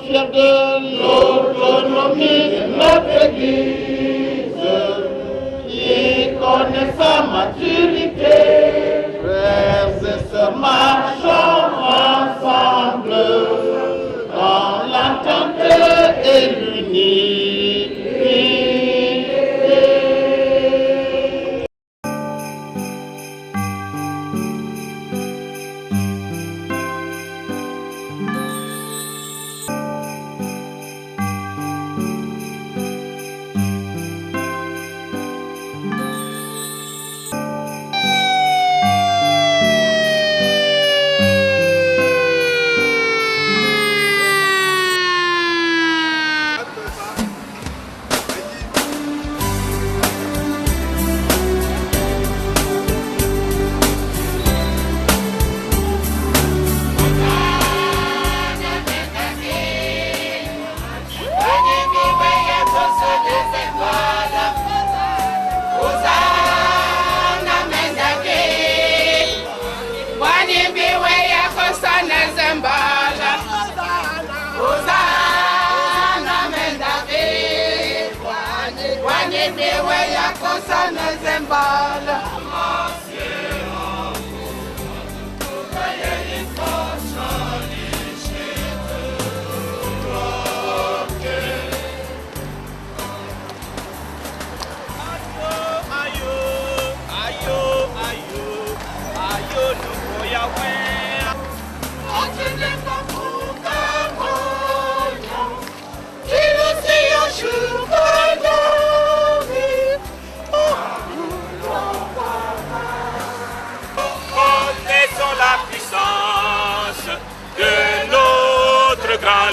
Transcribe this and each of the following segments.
fiers de l'autonomie de notre Église, qui connaît sa maturité. Frères et sœurs, marchons ensemble dans l'entente et l'unité.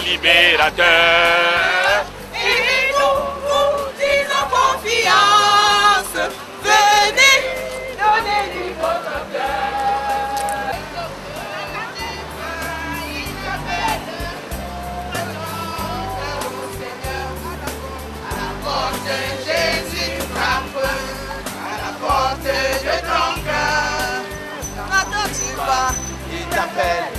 Libérateur. Et nous vous disons confiance, venez, donnez-lui votre cœur. À la porte de Jésus frappe, à la porte de ton cœur. Maintenant tu vas, il t'appelle.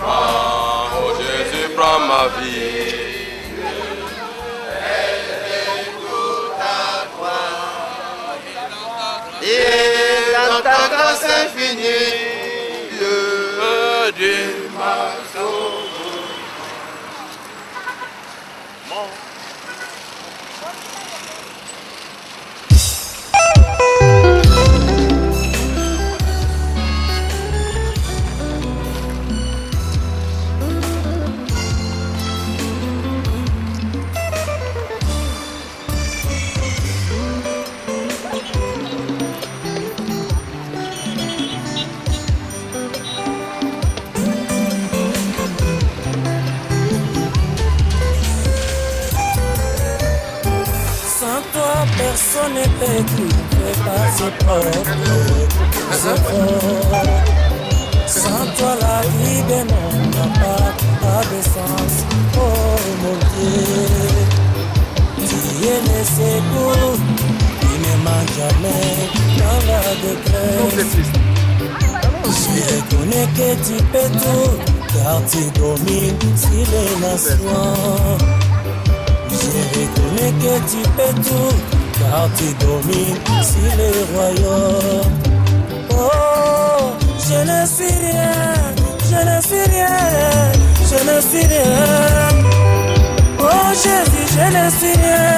Oh Jésus, prends ma vie. Et dans ta grâce infinie, Dieu m'a sauvé. Personne ne peut trouver par ses propres efforts. Sans toi la vie de mon n'a pas de sens. Oh mon Dieu, tu es le secours qui me manque jamais dans la détresse. Je reconnais que tu peux tout, car tu domines sur les nations. Je reconnais que tu peux tout, car tu domines sur les royaumes. Oh, je ne suis rien, je ne suis rien, je ne suis rien. Oh Jésus, je ne suis rien,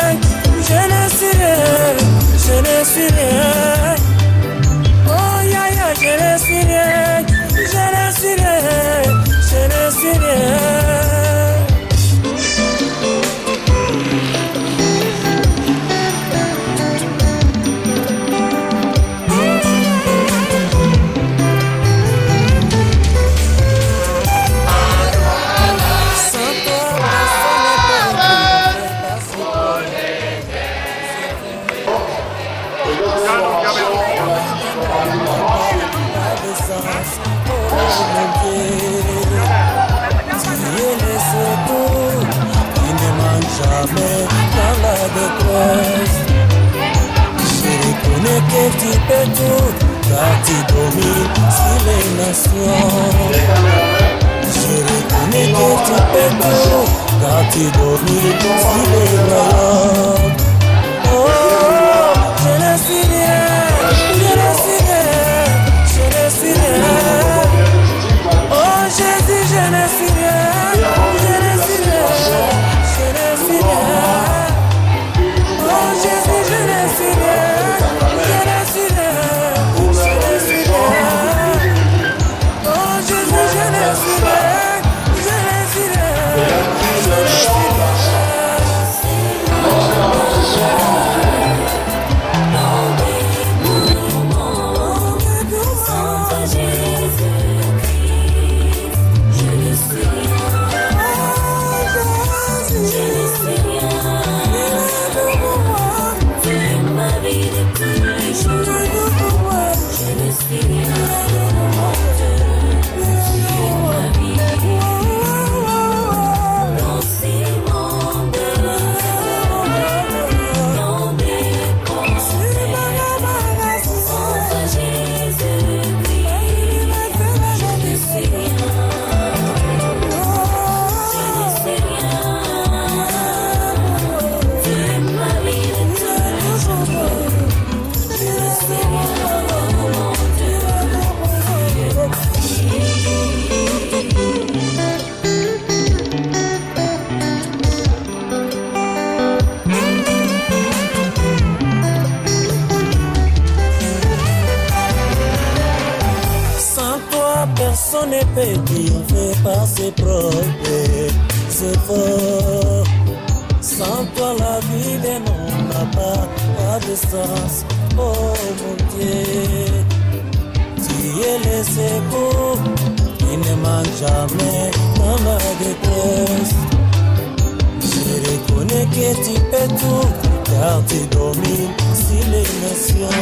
je ne suis rien, je ne suis rien. Oh ya ya, je ne suis rien, je ne suis rien, je ne suis rien. Jamais dans la détresse. Je reconnais que tu peux tout, car tu domines sur les nations. Je reconnais que tu peux tout, car tu domines sur les royaumes. Oh, je ne suis rien, je ne suis rien, je ne suis rien. Oh Jésus, je ne suis rien, je ne suis rien. Oh Jésus, je ne suis rien, je ne suis rien, je ne suis rien. Oh Jésus, je ne suis rien, je ne suis rien, je ne suis rien. Personne ne peut triompher par ses propres efforts. Sans toi la vie des mondes n'a pas de sens. Oh mon Dieu, tu es le secours qui ne manque jamais dans la détresse. Je reconnais que tu peux tout, car tu domines sur les nations.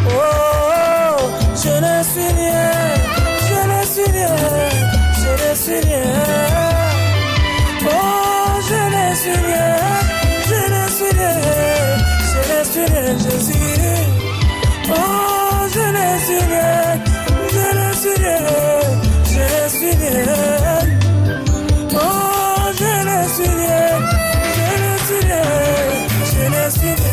Oh, je ne suis rien. Je ne suis rien, je ne suis rien. Oh, je ne suis rien, je ne suis rien, je ne suis rien, Jésus. Oh, je ne suis rien, je ne suis rien, je ne suis rien. Oh, je ne suis rien, je ne suis rien, je ne suis rien.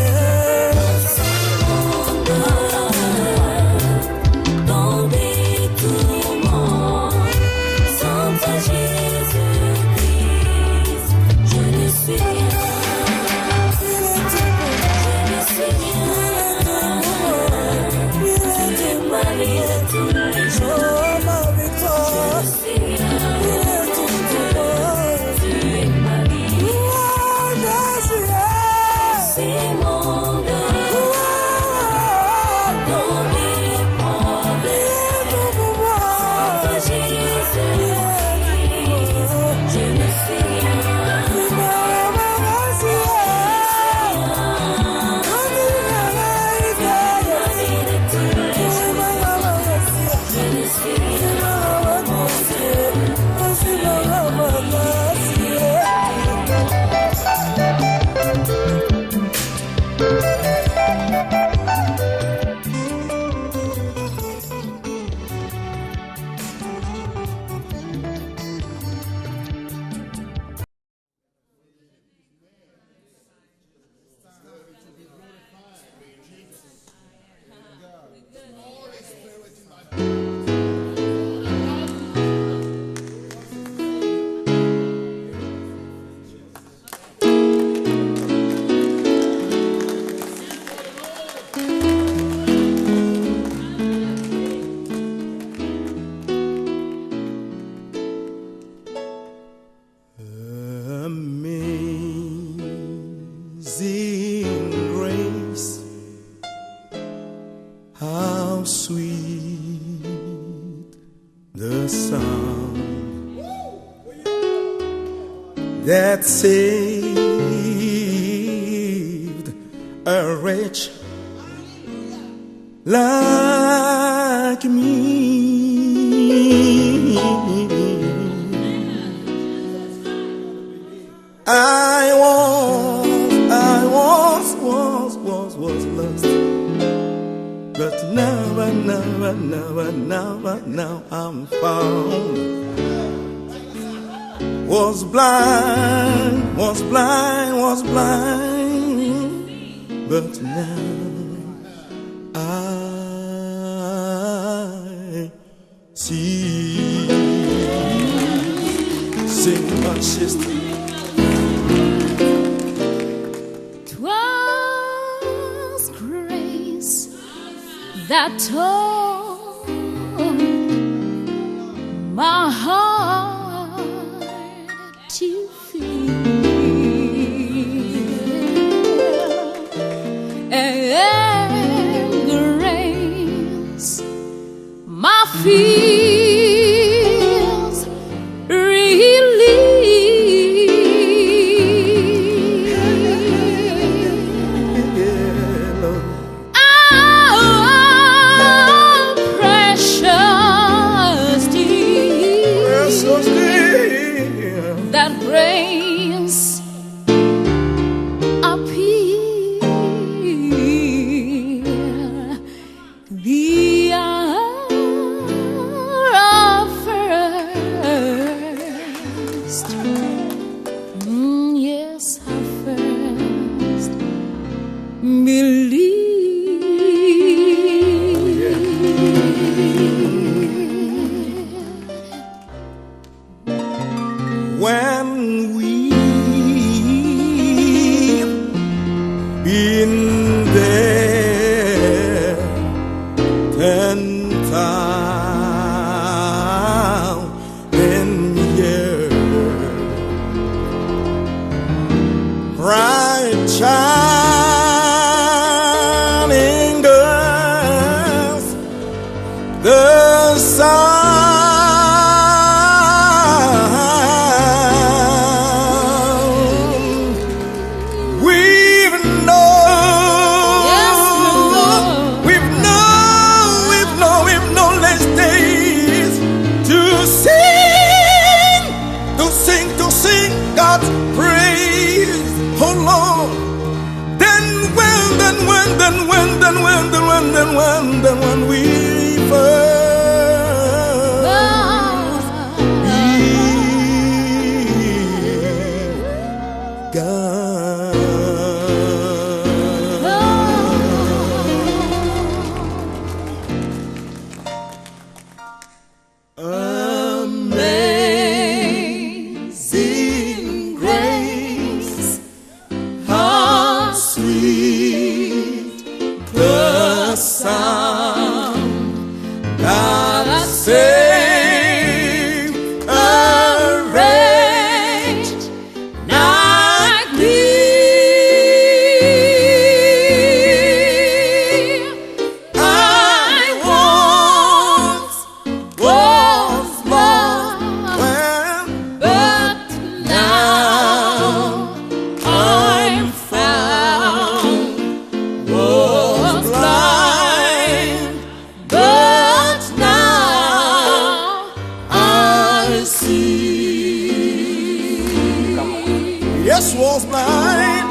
that saved a wretch like me. I was lost, but now I'm found. Was blind, but now I see. Sing, my sister. 'Twas grace that taught my heart to feel, and grace my fears relieved. That brings a peace the hour of first. Yes, I first believe. When we've been there 10,000 years, bright shining girls, the sun. When we first believed God. Amazing grace, how sweet the sound that saved a wretch like me. I once was lost, but now I'm found. Was blind, but now I see. Yes, was blind,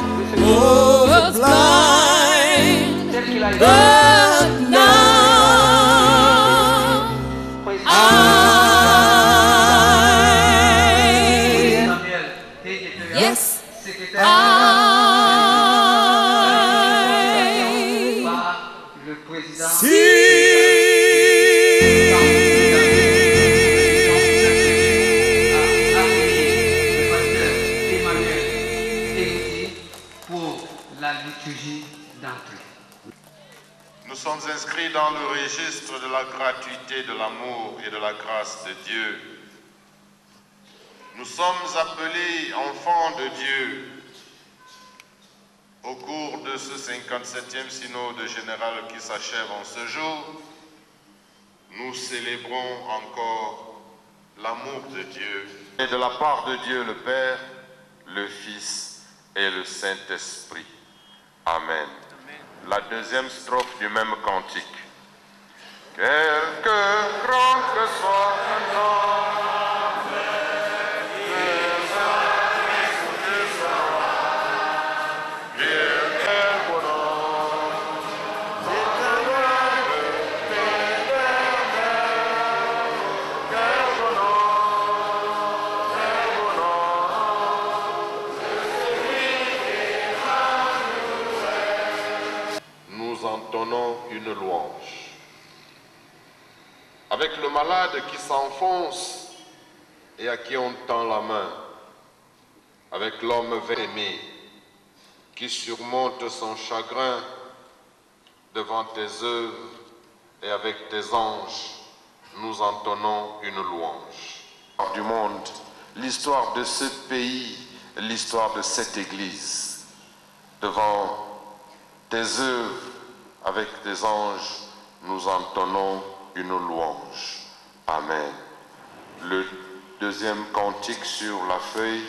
but now I yes, Nous sommes inscrits dans le registre de la gratuité, de l'amour et de la grâce de Dieu. Nous sommes appelés enfants de Dieu. Au cours de ce 57e synode général qui s'achève en ce jour, nous célébrons encore l'amour de Dieu et de la part de Dieu le Père, le Fils et le Saint-Esprit. Amen. La deuxième strophe du même cantique. Quelque grand que soit un homme, nous entonnons une louange. Avec le malade qui s'enfonce et à qui on tend la main, avec l'homme aimé qui surmonte son chagrin devant tes œuvres et avec tes anges, nous entonnons une louange. Du monde, l'histoire de ce pays, l'histoire de cette Église, devant tes œuvres avec tes anges, nous entonnons une louange. Amen. Le deuxième cantique sur la feuille.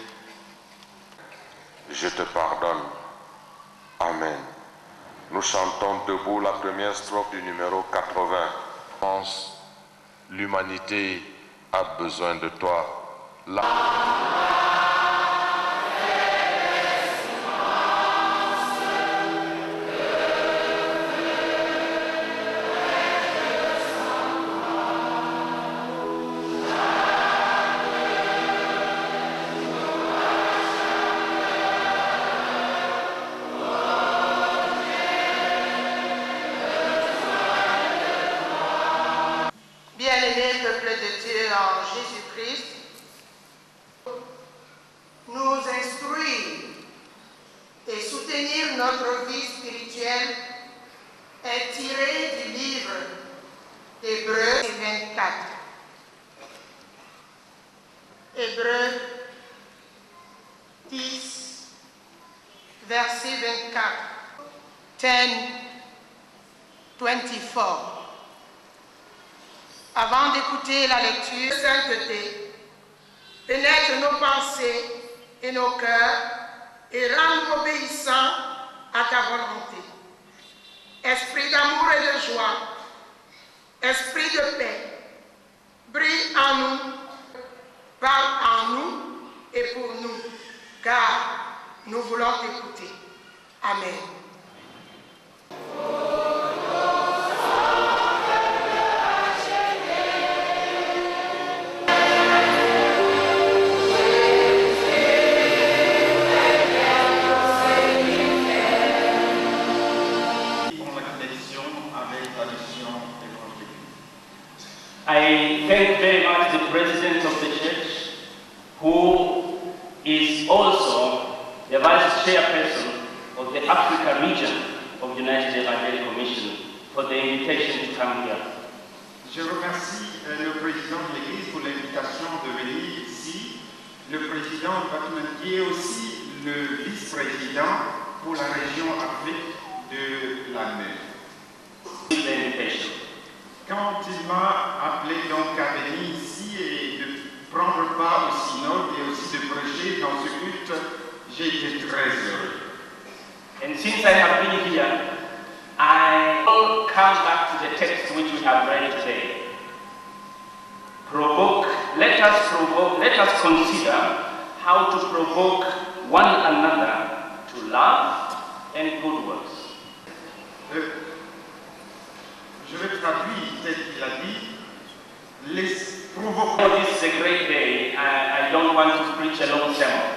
Je te pardonne. Amen. Nous chantons debout la première strophe du numéro 80. Pense, l'humanité a besoin de toi. Bien-aimés peuple de Dieu en Jésus-Christ, nous instruire et soutenir notre vie spirituelle est tiré du livre d'Hébreux 24. Hébreux 10, verset 24. 10:24. Avant d'écouter la lecture de sainteté, pénètre nos pensées et nos cœurs et rends-nous obéissants à ta volonté. Esprit d'amour et de joie, esprit de paix, brille en nous, parle en nous et pour nous, car nous voulons t'écouter. Amen. I thank very much the President of the Church, who is also the Vice Chairperson of the Africa region of United Evangelical Mission, for the invitation to come here. Je remercie le Président de l'Église pour l'invitation de venir ici, le Président qui est aussi le Vice-Président pour la région Afrique de la mer. Quand il m'a appelé donc à venir ici et de prendre part au synode et aussi de prêcher dans ce culte, j'ai été très heureux. And since I have been here, I will come back to the text which we have read today. Let us consider how to provoke one another to love and good works. Je vais traduire tel qu'il a dit, les provoquer. Oh, this is a great day. I don't want to preach a long sermon.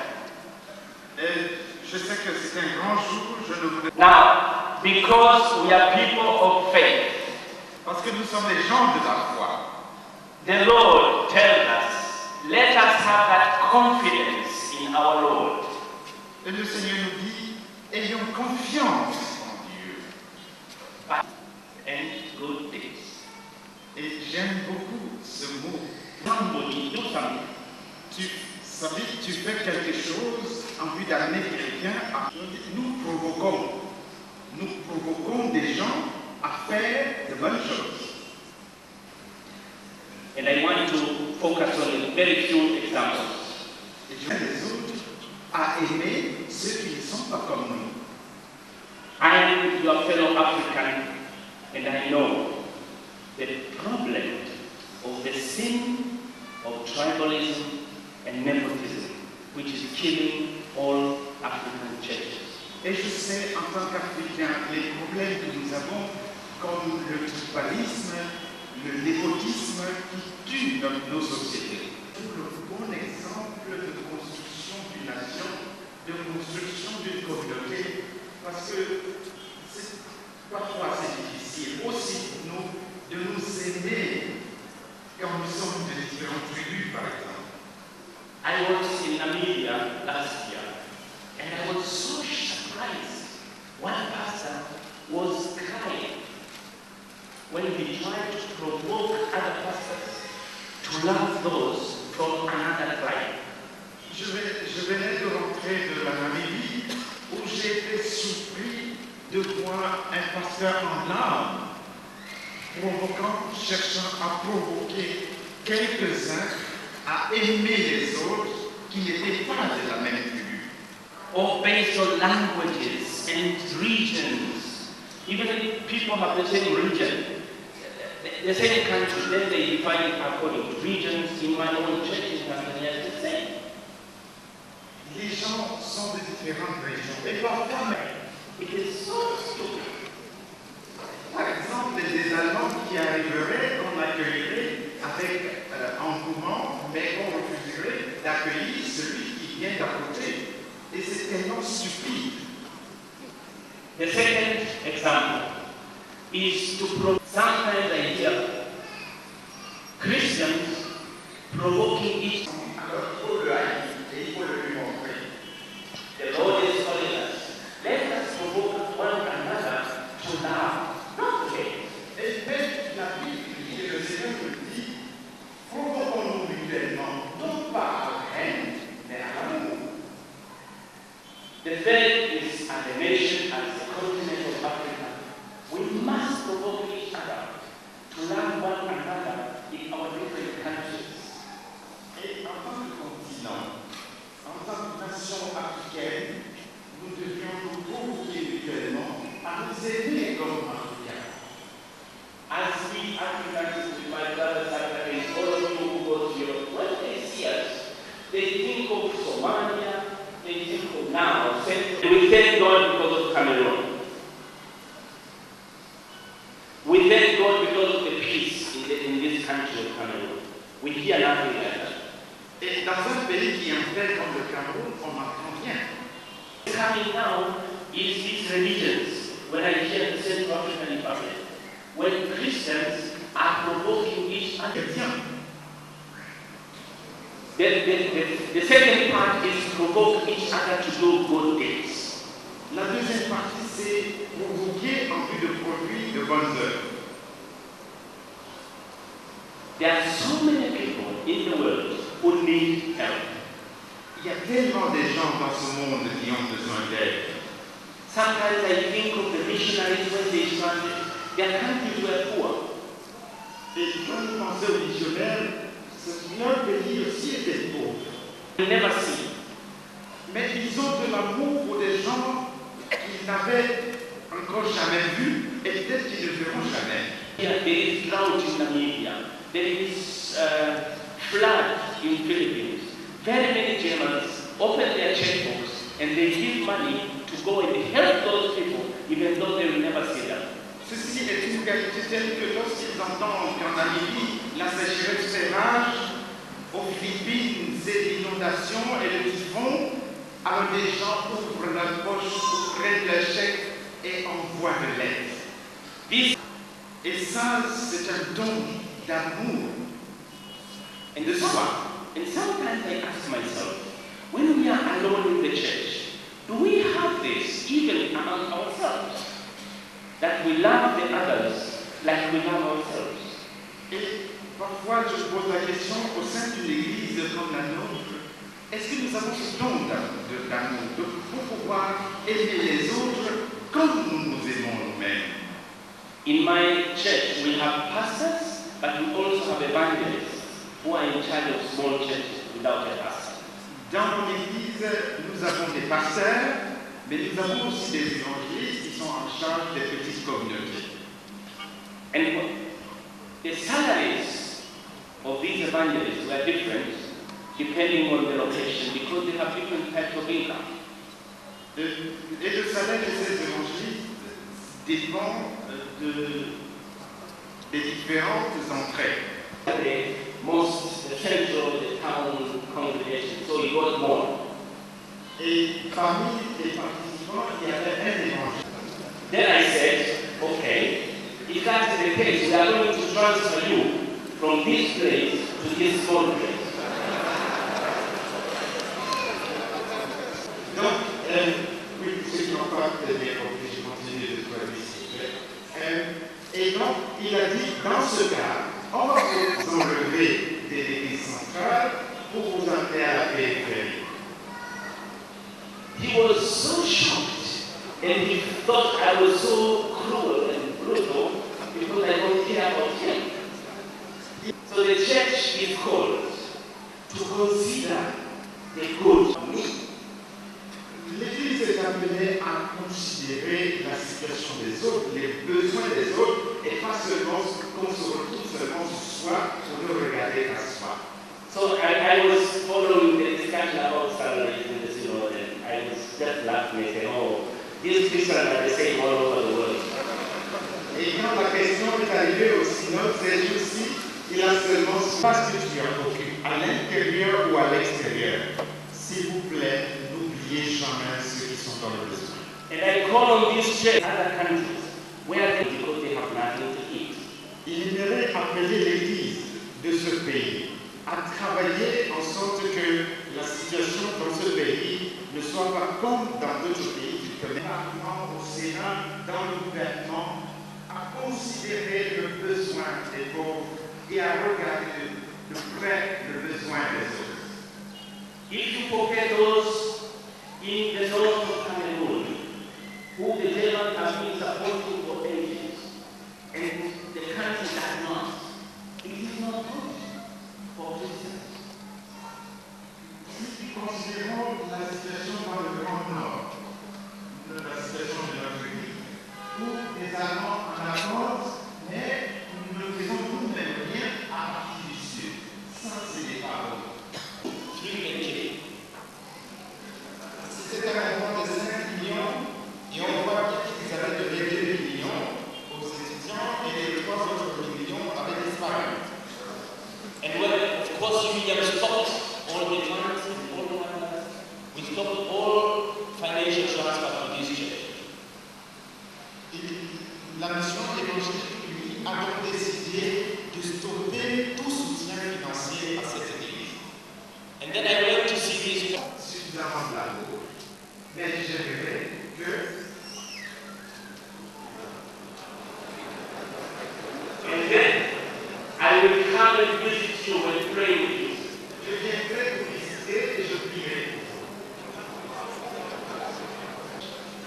Je sais que c'est un grand jour, je ne voudrais. Now, because we are people of faith, parce que nous sommes les gens de la foi, the Lord tells us, let us have that confidence in our Lord. Et le Seigneur nous dit, ayons confiance en Dieu. And good things. Et j'aime beaucoup ce mot. Somebody do something. Tu fais quelque chose en vue d'amener quelqu'un à... Nous provoquons des gens à faire de bonnes choses. And I want to focus on a very few examples. Et je vais les autres à your fellow African, and I know the problem of the sin of tribalism and nepotism, which is killing all African churches. Et je sais, en tant qu'Africain, les problèmes que nous avons, comme le tribalisme, le népotisme qui tue nos sociétés. Le bon exemple de construction d'une nation, de construction d'une communauté, parce que parfois c'est difficile aussi pour nous de nous aimer quand nous sommes de différentes tribus, par exemple. I was in Namibia last year, and I was so surprised. One pastor was crying when he tried to provoke other pastors to love those from another tribe. Je venais de rentrer de la Namibie où j'ai été surpris de voir un pasteur en larmes, cherchant à provoquer quelques-uns à aimer les autres qui n'étaient pas de la même tribu. Or based on languages and regions. Even if people have the same religion, the same country, then they define it according to regions. In my own church in Tanzania, it's the same. Les gens sont de différentes régions. Et parfois, it is so stupid. Par exemple, des Allemands qui arriveraient, qu'on accueillerait avec engouement, mais qu'on refuserait d'accueillir celui qui vient d'à côté. Et c'est tellement stupide. The second example is to sometimes I hear Christians provoking each other. Alors, il faut le haïr et il faut le lui montrer. The Lord is calling us. Let us provoke one another to love. Not okay. Et même la Bible dit, et le Seigneur nous dit, provoquons-nous mutuellement, non pas à la haine, mais à l'amour. The third is as a nation, as a continent of Africa, we must provoke each other to love one another in our different countries. Et en tant que continent, en tant que nation africaine, nous devions nous provoquer mutuellement à nous aimer comme Africains. As we Africans, with my brothers Africans, all of you who go to Europe, when they see us, they think of Somalia, they think of now, we thank God because of Cameroon. We thank God because of the peace in this country of Cameroon. We hear nothing like that. Et dans un pays qui est en paix comme le Cameroun, on n'entend rien. Coming now is these religions, when I hear the Central African Republic, when Christians are provoking each other. The second part is to provoke each other to do good deeds. La deuxième partie, c'est provoquer en vue de produire de bonnes œuvres. There are so many people in the world who need help. Il y a tellement de gens dans ce monde qui ont besoin d'aide. Sometimes I think of the missionaries when they started. Their countries were poor. Et quand nous pensons aux missionnaires, leur pays aussi était pauvre. We never see. Mais ils ont de l'amour pour des gens qu'ils n'avaient encore jamais vus et peut-être qu'ils ne verront jamais. There is drought in Namibia. There is flood in Philippines. Very many Germans open their checkbooks and they give money to go and help those people, even though they will never see them. Ceci est une qualité telle que lorsqu'ils entendent qu'en Namibie, la sécheresse fait rage, aux Philippines, c'est l'inondation et le typhon, alors des gens ouvrent leur poche, prennent leur chèque et envoient de l'aide. Et ça, c'est un don d'amour et de soi. And sometimes I ask myself, when we are alone in the church, do we have this even among ourselves? That we love the others like we love ourselves. Et parfois, je pose la question au sein d'une église comme la nôtre, est-ce que nous avons ce don d'amour pour pouvoir aimer les autres comme nous nous aimons nous-mêmes? In my church, we have pastors, but we also have evangelists who are in charge of small churches without a pastor. Dans mon église, nous avons des pasteurs, mais nous avons aussi des évangélistes qui sont en charge des petites communautés. And the salaries of these evangelists were different depending on the location because they have different types of income. Et le salaire de ces évangélistes dépend des différentes entrées. The central, the town congregation, so he got more. Et parmi les participants, il y avait un évangéliste. Then I said, okay, if that's the case, we are going to transfer you from this place to this small place. Donc, oui, ceux qui n'ont pas bien compris, je continue de traduire ici. Et donc, il a dit, dans ce cas, on va vous enlever de l'église centrale pour vous emmener à la périphérie. He was so shocked and he thought I was so cruel and brutal because I don't care about him. So the church is called to consider the good of me. L'Église est appelée à considérer la situation des autres, les besoins des autres, et pas seulement qu'on se retrouve seulement sur soi pour ne regarder qu'à soi. So I was following the discussion about salaries in the synod and I was just laughing and saying, oh, these Christians are the same all over the world. Et quand la question est arrivée au synode, ces jours-ci, il a seulement pas structure à l'intérieur ou à l'extérieur. S'il vous plaît, n'oubliez jamais ceux qui sont dans le besoin. And I call on this church in other countries where because they have nothing to eat. Il aimerait appeler l'Église de ce pays à travailler en sorte que la situation dans ce pays ne soit pas comme dans d'autres pays qui connaissent au Sénat, dans le gouvernement, à considérer le besoin des pauvres et à regarder de près le besoin des autres. If you forget those in the north of Cameroon, who the Germans have been supporting for ages, and the country does not, it is not good for Christians. Si nous considérons la situation dans le Grand Nord, la situation de notre pays, où les Allemands en avancent, mais nous ne faisons nous-mêmes rien à partir du Sud, sans ces paroles. Si c'était un mouvement de 5 millions, et on voit qu'ils avaient donné 2 millions aux étudiants, et les 3 autres millions avaient disparu. And when, of course, William stopped all the transfers, we stopped all financial transfer to this church. La mission évangélique, lui, a donc décidé de stopper tout soutien financier à cette église. And then I went to see this church. Suffisamment de l'amour, mais j'aimerais que. And then I will come and visit you and pray with you. Je viendrai vous visiter et je prierai.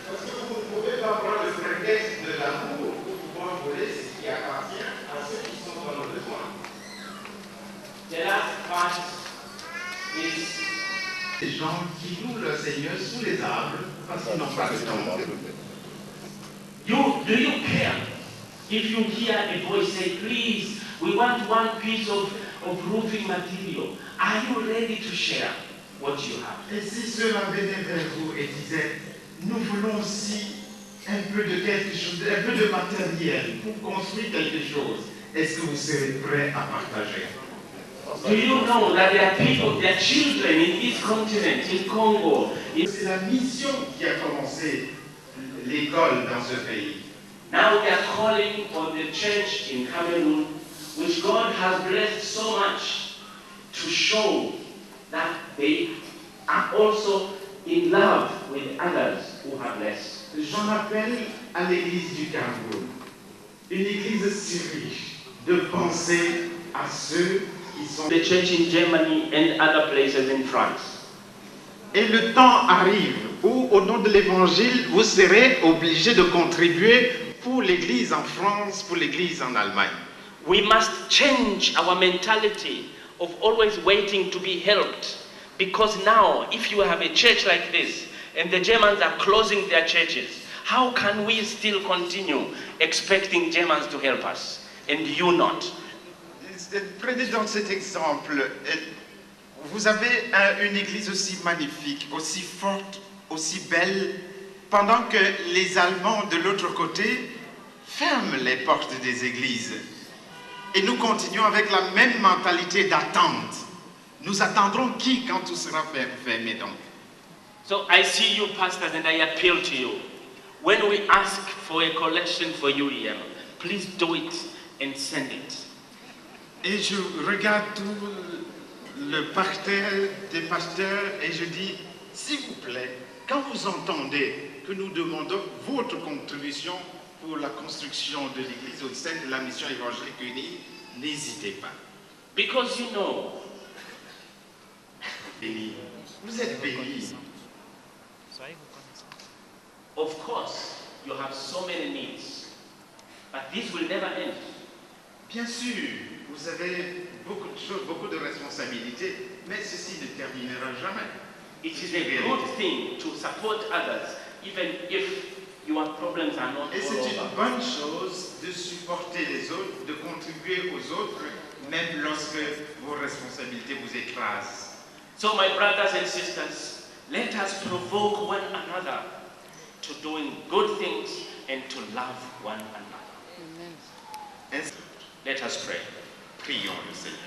Parce que vous ne pouvez pas prendre le prétexte de l'amour pour pouvoir voler ce qui appartient à ceux qui sont dans le besoin. The last part is Les gens qui louent le Seigneur sous les arbres parce qu'ils n'ont pas de temps. do you care if you hear a voice say, please, we want one piece of roofing material. Are you ready to share what you have? Et si cela venait vers vous et disait, nous voulons aussi un peu de quelque chose, un peu de matériel pour construire quelque chose, est-ce que vous serez prêt à partager? Do you know that there are people, there are children in this continent, in Congo? C'est la mission qui a commencé l'école dans ce pays. Now we are calling on the church in Cameroon, which God has blessed so much, to show that they are also in love with others who have less. J'en appelle à l'église du Cameroun, une église si riche, de penser à ceux qui sont... The church in Germany and other places in France. Et le temps arrive où, au nom de l'évangile, vous serez obligés de contribuer pour l'église en France, pour l'église en Allemagne. We must change our mentality of always waiting to be helped. Because now, if you have a church like this, and the Germans are closing their churches, how can we still continue expecting Germans to help us and you not? Prenez donc cet exemple. Vous avez une église aussi magnifique, aussi forte, aussi belle, pendant que les Allemands de l'autre côté ferment les portes des églises. Et nous continuons avec la même mentalité d'attente. Nous attendrons qui quand tout sera fermé donc? So I see you pastors and I appeal to you. When we ask for a collection for you here, please do it and send it. Et je regarde tout le parterre des pasteurs et je dis, s'il vous plaît, quand vous entendez que nous demandons votre contribution pour la construction de l'église au sein de la mission évangélique unie, n'hésitez pas. Because you know, Béni. Vous êtes bénis. of course, you have so many needs, but this will never end. Bien sûr, vous avez beaucoup de choses, beaucoup de responsabilités, mais ceci ne terminera jamais. It is a good thing to support others, even if your problems are not Et c'est all une over. bonne chose de supporter les autres, de contribuer aux autres, même lorsque vos responsabilités vous écrasent. So my brothers and sisters, let us provoke one another to doing good things and to love one another. Let us pray. Prions le Seigneur.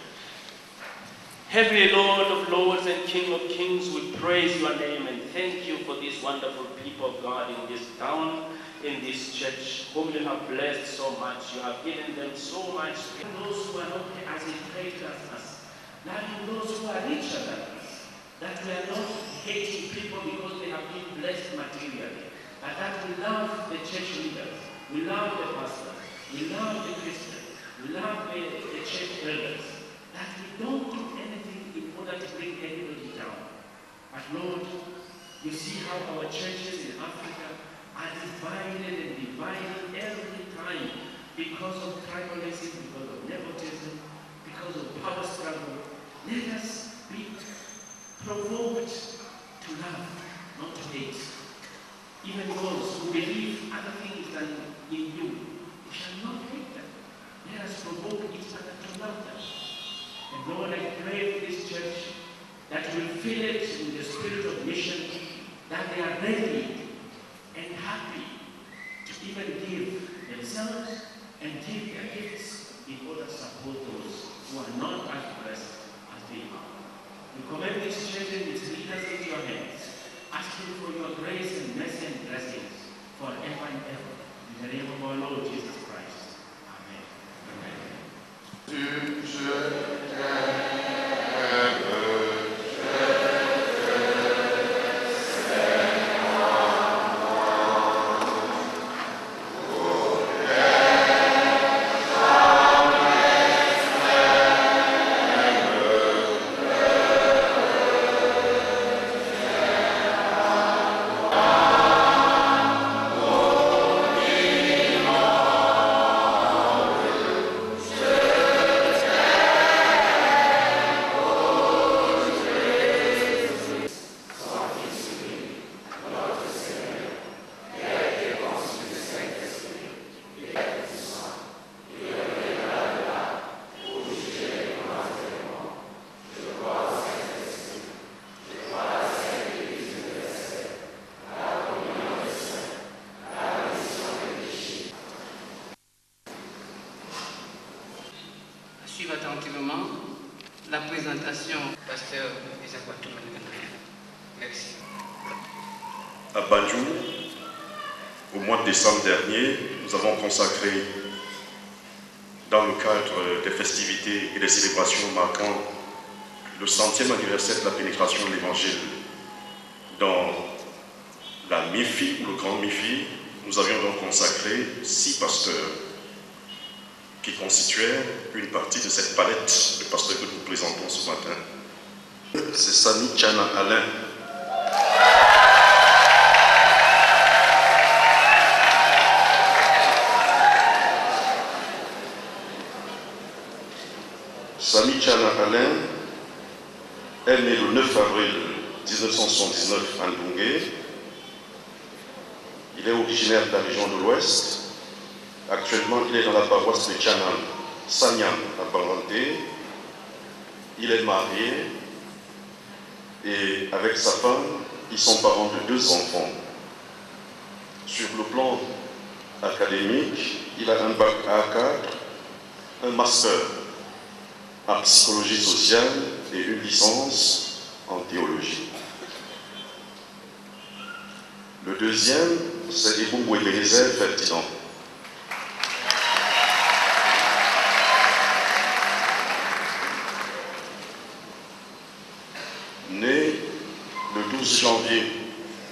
Heavenly Lord of Lords and King of Kings, we praise your name and thank you for these wonderful people of God in this town, in this church, whom you have blessed so much. You have given them so much. Those who are not as great as us, not those who are richer than us, that we are not hating people because they have been blessed materially, but that we love the church leaders, we love the pastors, we love the Christians, we love the church elders, that we don't do anything in order to bring anybody down. But Lord, you see how our churches in Africa are divided and divided every time because of tribalism, because of nepotism, because of power struggle. Let us be provoked to love, not to hate. Even those who believe other things than in you, we shall not hate them. Let us provoke each other to love them. And Lord, I pray for this church that will feel it in the spirit of mission, that they are ready and happy to even give themselves and give their gifts in order to support those who are not as blessed as they are. We commend this church and its leaders into your hands, asking for your grace and mercy and blessings forever and ever. In the name of our Lord Jesus Christ. Amen. Amen. Suivre attentivement la présentation du pasteur Isaac Watoumane. Merci. À Banjul, au mois de décembre dernier, nous avons consacré, dans le cadre des festivités et des célébrations marquant le 100e anniversaire de la pénétration de l'Évangile dans la MIFI, ou le Grand MIFI, nous avions donc consacré 6 pasteurs qui constituaient une partie de cette palette de pasteurs que nous présentons ce matin. C'est Sami Tchana Alain. Sami Tchana Alain est né le 9 avril 1979 à Ndungue. Il est originaire de la région de l'Ouest. Actuellement, il est dans la paroisse de Tchanan, Sanyam, à Parenté. Il est marié et avec sa femme, ils sont parents de 2 enfants. Sur le plan académique, il a un bac A4, un master en psychologie sociale et une licence en théologie. Le deuxième, c'est Ebungu Ebenezer Ferdinand. Né le 12 janvier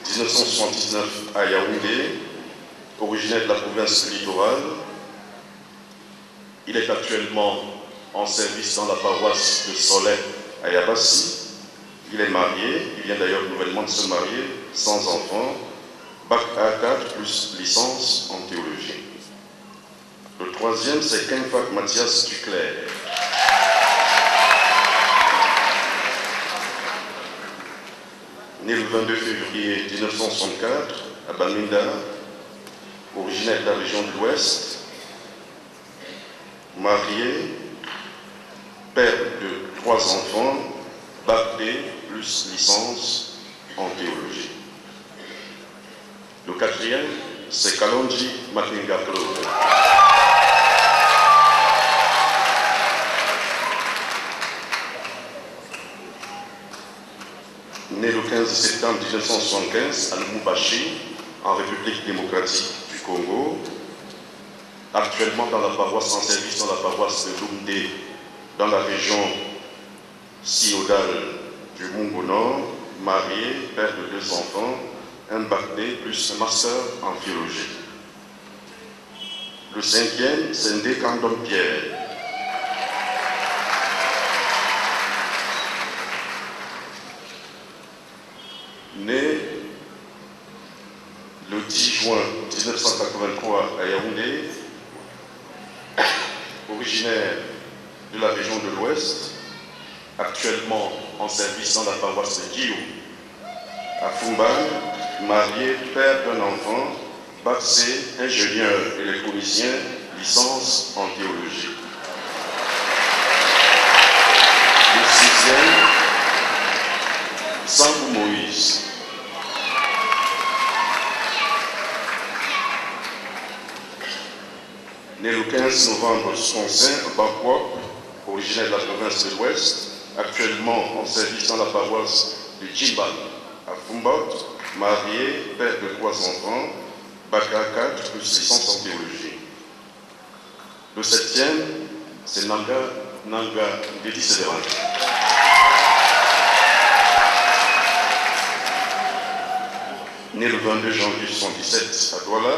1979 à Yaoundé, originaire de la province du Littoral, il est actuellement en service dans la paroisse de Soleil à Yabassi. Il est marié, il vient d'ailleurs nouvellement de se marier, sans enfant, bac A4 plus licence en théologie. Le troisième, c'est Kenfak Mathias Duclerc. Né le 22 février 1964 à Bamenda, originaire de la région de l'Ouest, marié, père de 3 enfants, bac D plus licence en théologie. Le quatrième, c'est Kalonji Makenga Claude. Né le 15 septembre 1975 à Lubumbashi, en République démocratique du Congo, actuellement dans la paroisse en service dans la paroisse de Lumdé, dans la région synodale du Mungo Nord, marié, père de 2 enfants, un bac D plus un master en théologie. Le cinquième, c'est Ndé Kandom Pierre. Né le 10 juin 1983 à Yaoundé, originaire de la région de l'Ouest, actuellement en service dans la paroisse de Guillaume, à Fumban, marié, père d'un enfant, bac C, ingénieur électronicien, licence en théologie. Le sixième, Sambou Moïse. Né le 15 novembre 1965 à Bangkok, originaire de la province de l'Ouest, actuellement en service dans la paroisse de Djimban, à Fumbot, marié, père de 3 enfants, bac A4 plus licence en théologie. Le septième, c'est Nanga Ndedi Sévérin. Né le 22 janvier 1977 à Douala,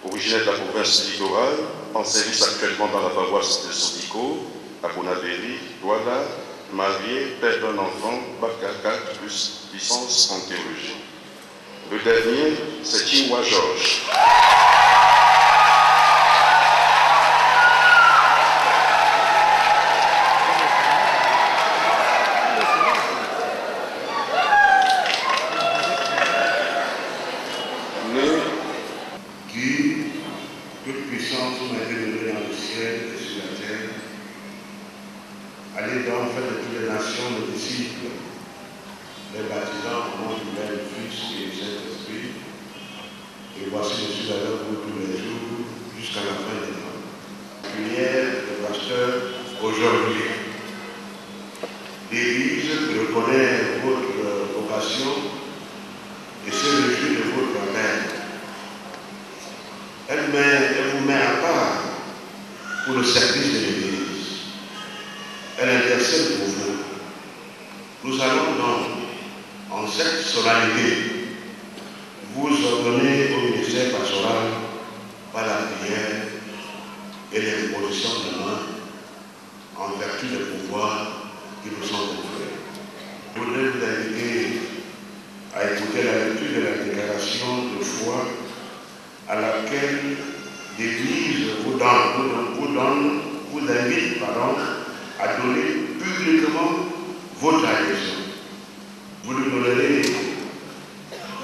originaire de la province littorale, en service actuellement dans la paroisse de Sodiko, à Bonaveri, Douala, marié, père d'un enfant, bac A4 plus licence en théologie. Le dernier, c'est Chingwa Georges.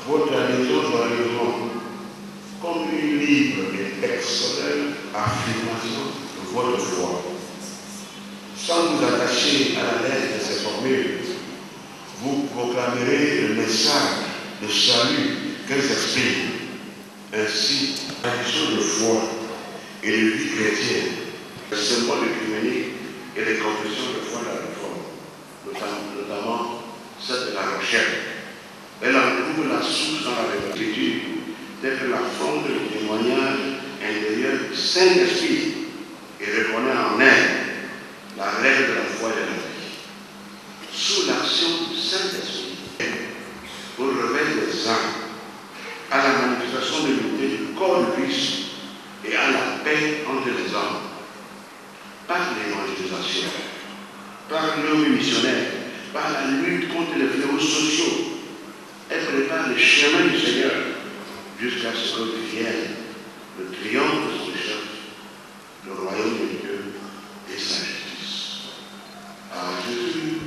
Votre adhésion joyeusement libre et personnelle affirmation de votre foi. Sans vous attacher à la lettre de ces formules, vous proclamerez le message de salut qu'elles expriment. Ainsi, la question de foi et de vie chrétienne, le symbole œcuménique et les confessions de foi de la Réforme, notamment celle de la Rochelle. Elle en trouve la source dans la Écriture, telle que la forme de témoignage intérieur du Saint-Esprit et reconnaît en elle la règle de la foi et de la vie. Sous l'action du Saint-Esprit, au réveil des âmes, à la manifestation de l'unité du corps de Christ et à la paix entre les hommes, par l'évangélisation, par l'œuvre missionnaire, par la lutte contre les fléaux sociaux, elle prépare le chemin du Seigneur jusqu'à ce que vienne le triomphe de son chef, le royaume de Dieu et sa justice. À Jésus.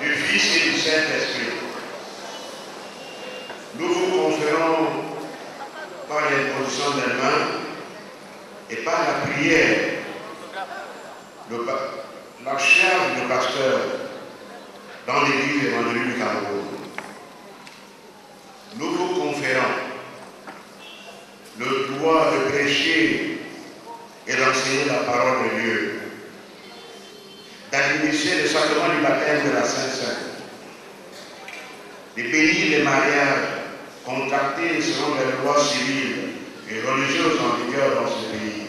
du Fils et du Saint-Esprit. Nous vous conférons par l'imposition des mains et par la prière la charge de pasteur dans l'église évangélique du Cameroun. Nous vous conférons le droit de prêcher et d'enseigner la parole de Dieu, d'administrer le sacrement du baptême de la Sainte Seine, de bénir les mariages contractés selon les lois civiles et religieuses en vigueur dans ce pays,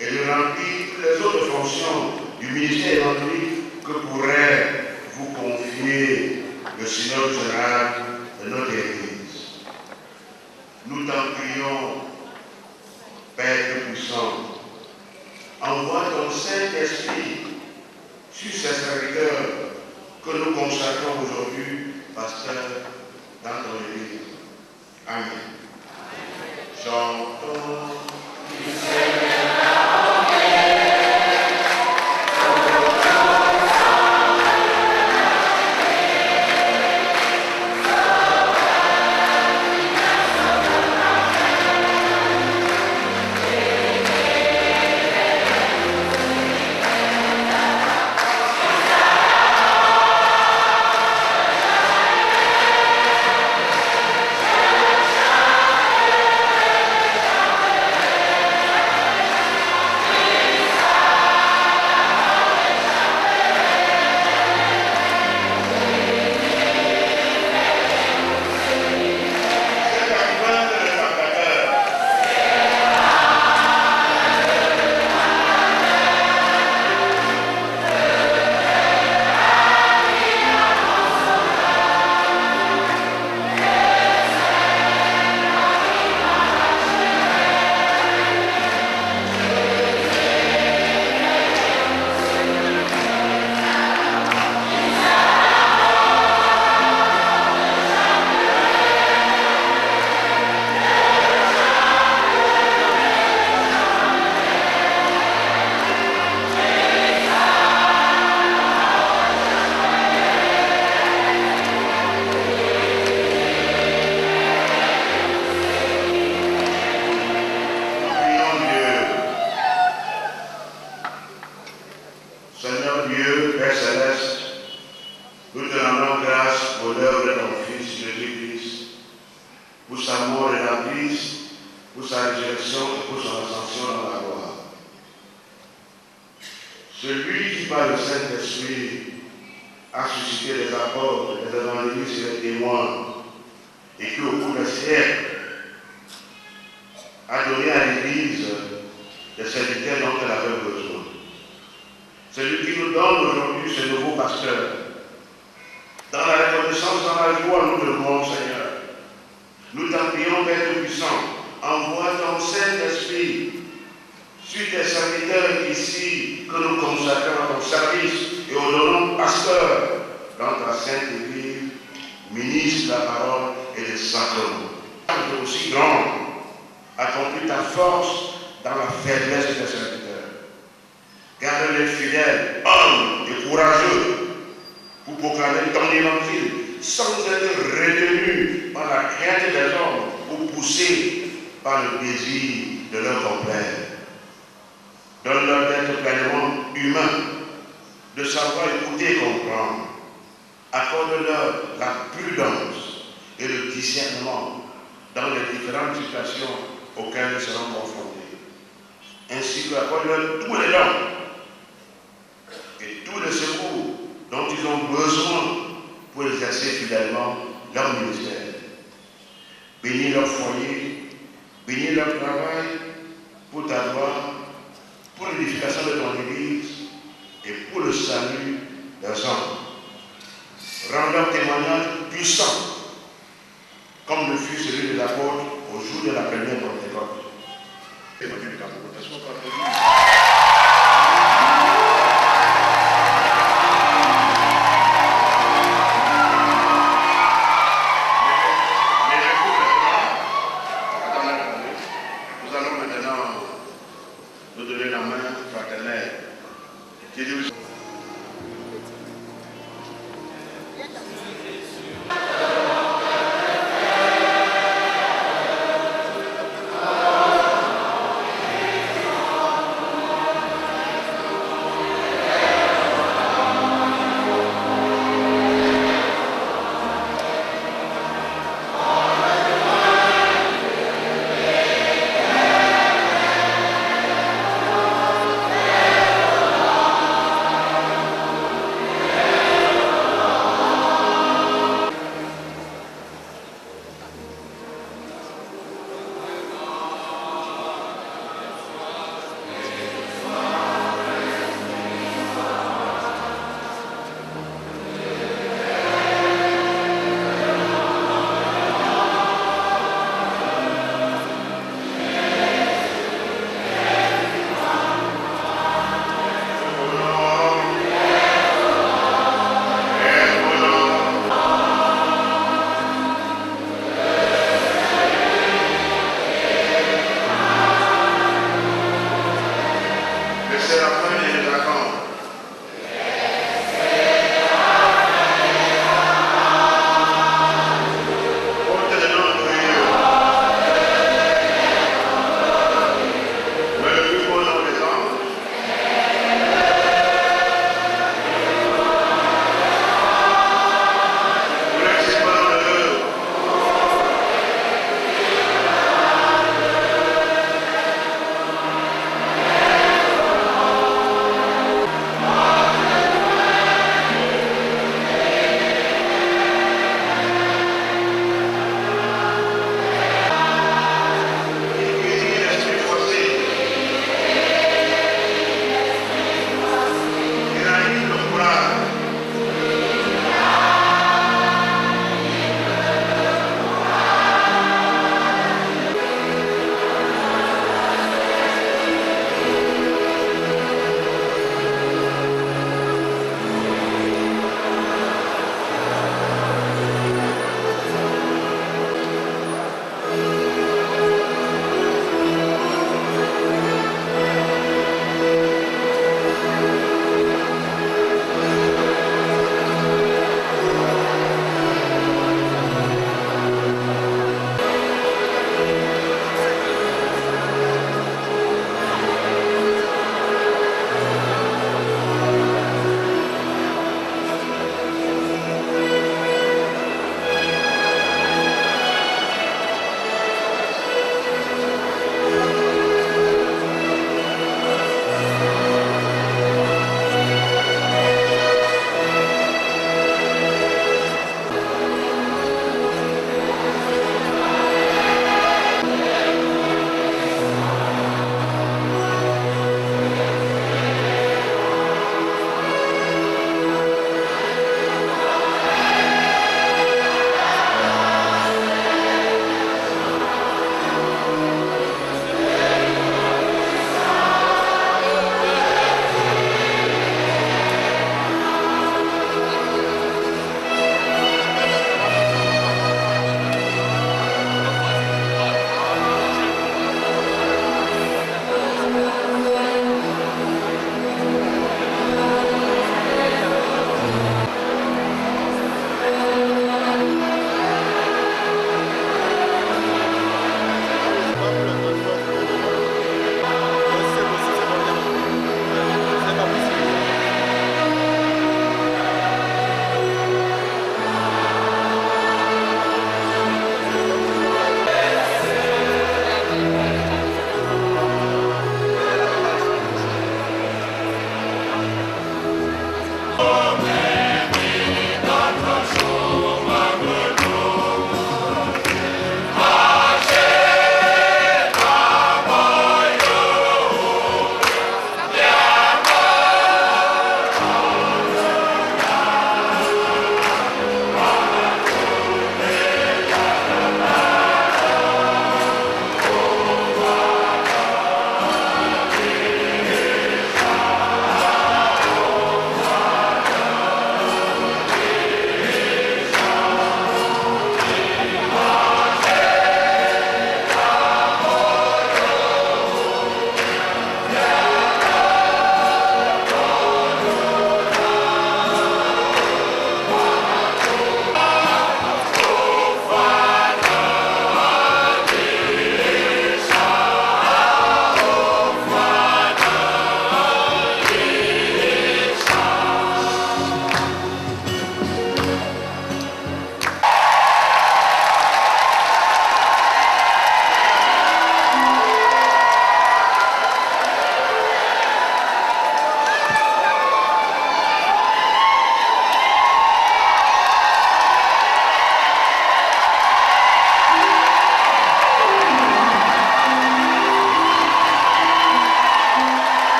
et de remplir toutes les autres fonctions du ministère évangélique que pourrait vous confier le synode général de notre Église. Nous t'en prions, Père Tout-Puissant, envoie ton Saint-Esprit sur ces serviteurs que nous consacrons aujourd'hui, pasteur, dans ton Église. Amen. Chantons.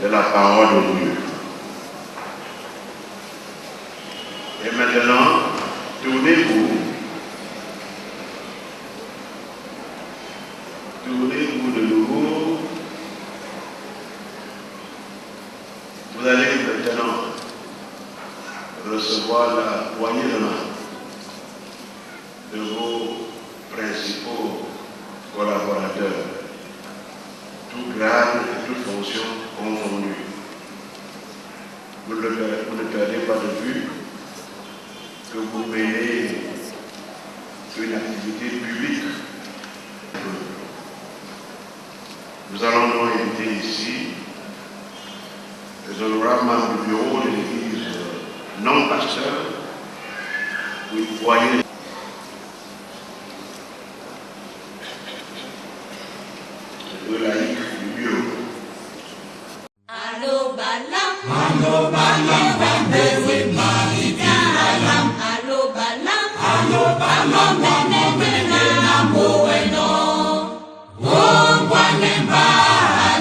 de la parole de Dieu. Et maintenant, tournez-vous de nouveau. Vous allez maintenant recevoir la poignée de main de vos principaux collaborateurs, tout grade et toute fonction confondue. Vous ne perdez pas de vue que vous menez une activité publique. Nous allons nous inviter ici les honorables membres du bureau de l'Église non-pasteur, vous voyez le laïc du bureau. Allo balam, allo balam, allo balam, allo balam, menena moeno. Wongwanemba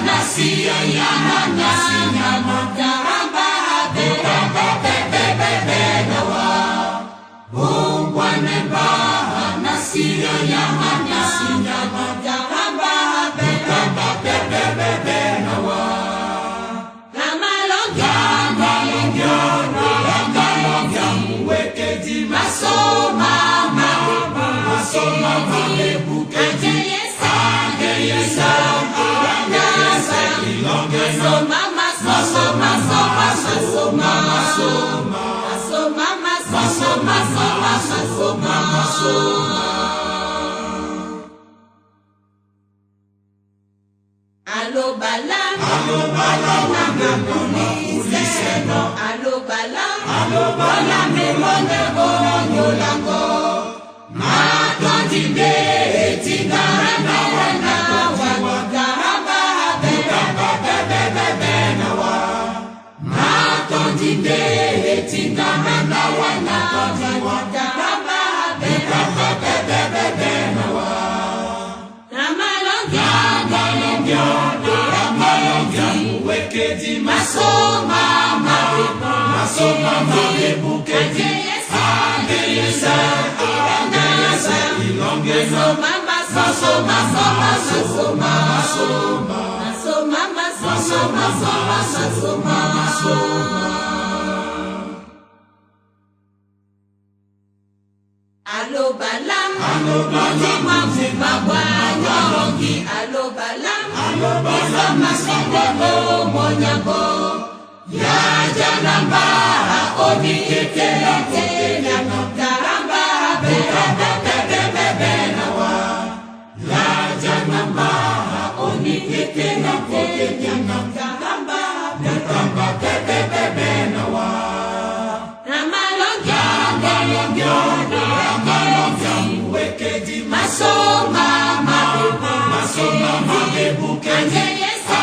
nasia yana nasia makaramba bebe nawa. Wongwanemba nasia yana nasia makaramba bebe nawa. Allo balam, allo balam, police no. Allo balam, me monde bonyolango. Ma kandide tingana wana wagaramba bebe nawa. Ma kandide tingana wana wagaramba bebe nawa. Masoma mabebuke ageyesa Allo balam, allo balam, masindego monyango. Ya janamba oni kekelate nyano karamba bebe nawa. Ya janamba oni kekelate nyano karamba bebe nawa. Ramalongya masoma mabebuke ageyesa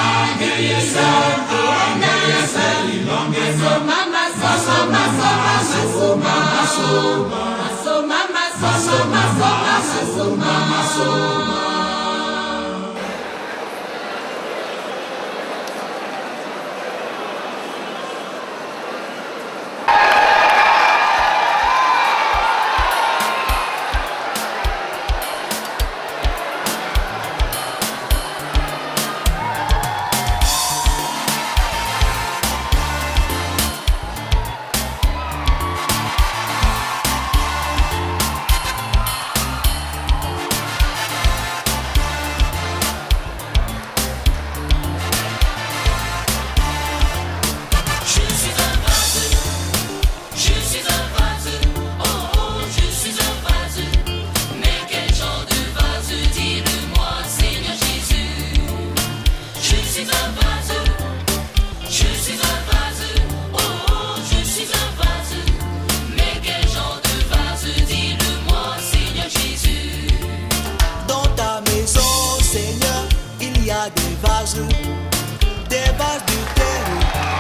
des vases de terre,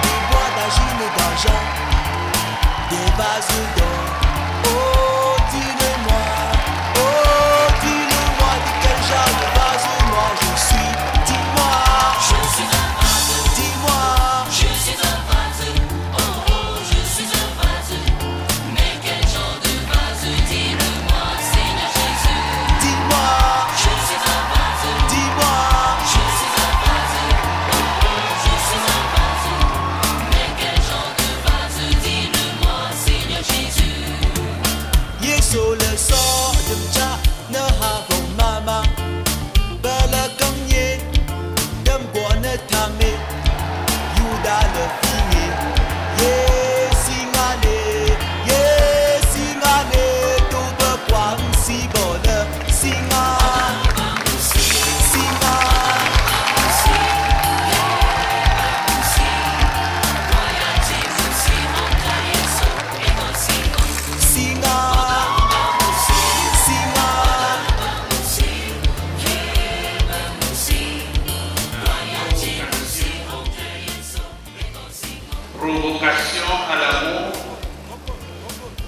des bois d'argile et d'argent, des vases d'or. Oh, dis-le-moi, de quel genre de vase moi je suis, dis-moi. Je suis un provocation à l'amour,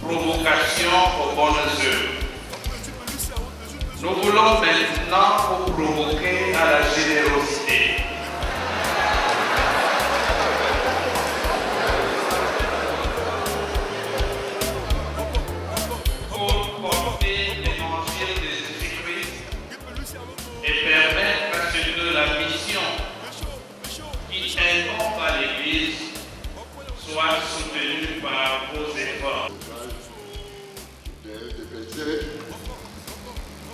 provocation aux bonnes œuvres. Nous voulons maintenant vous provoquer à la générosité. Pour porter l'évangile de Jésus-Christ et permettre à ce que la mission qui incombe à l'Église soit soutenue par vos efforts.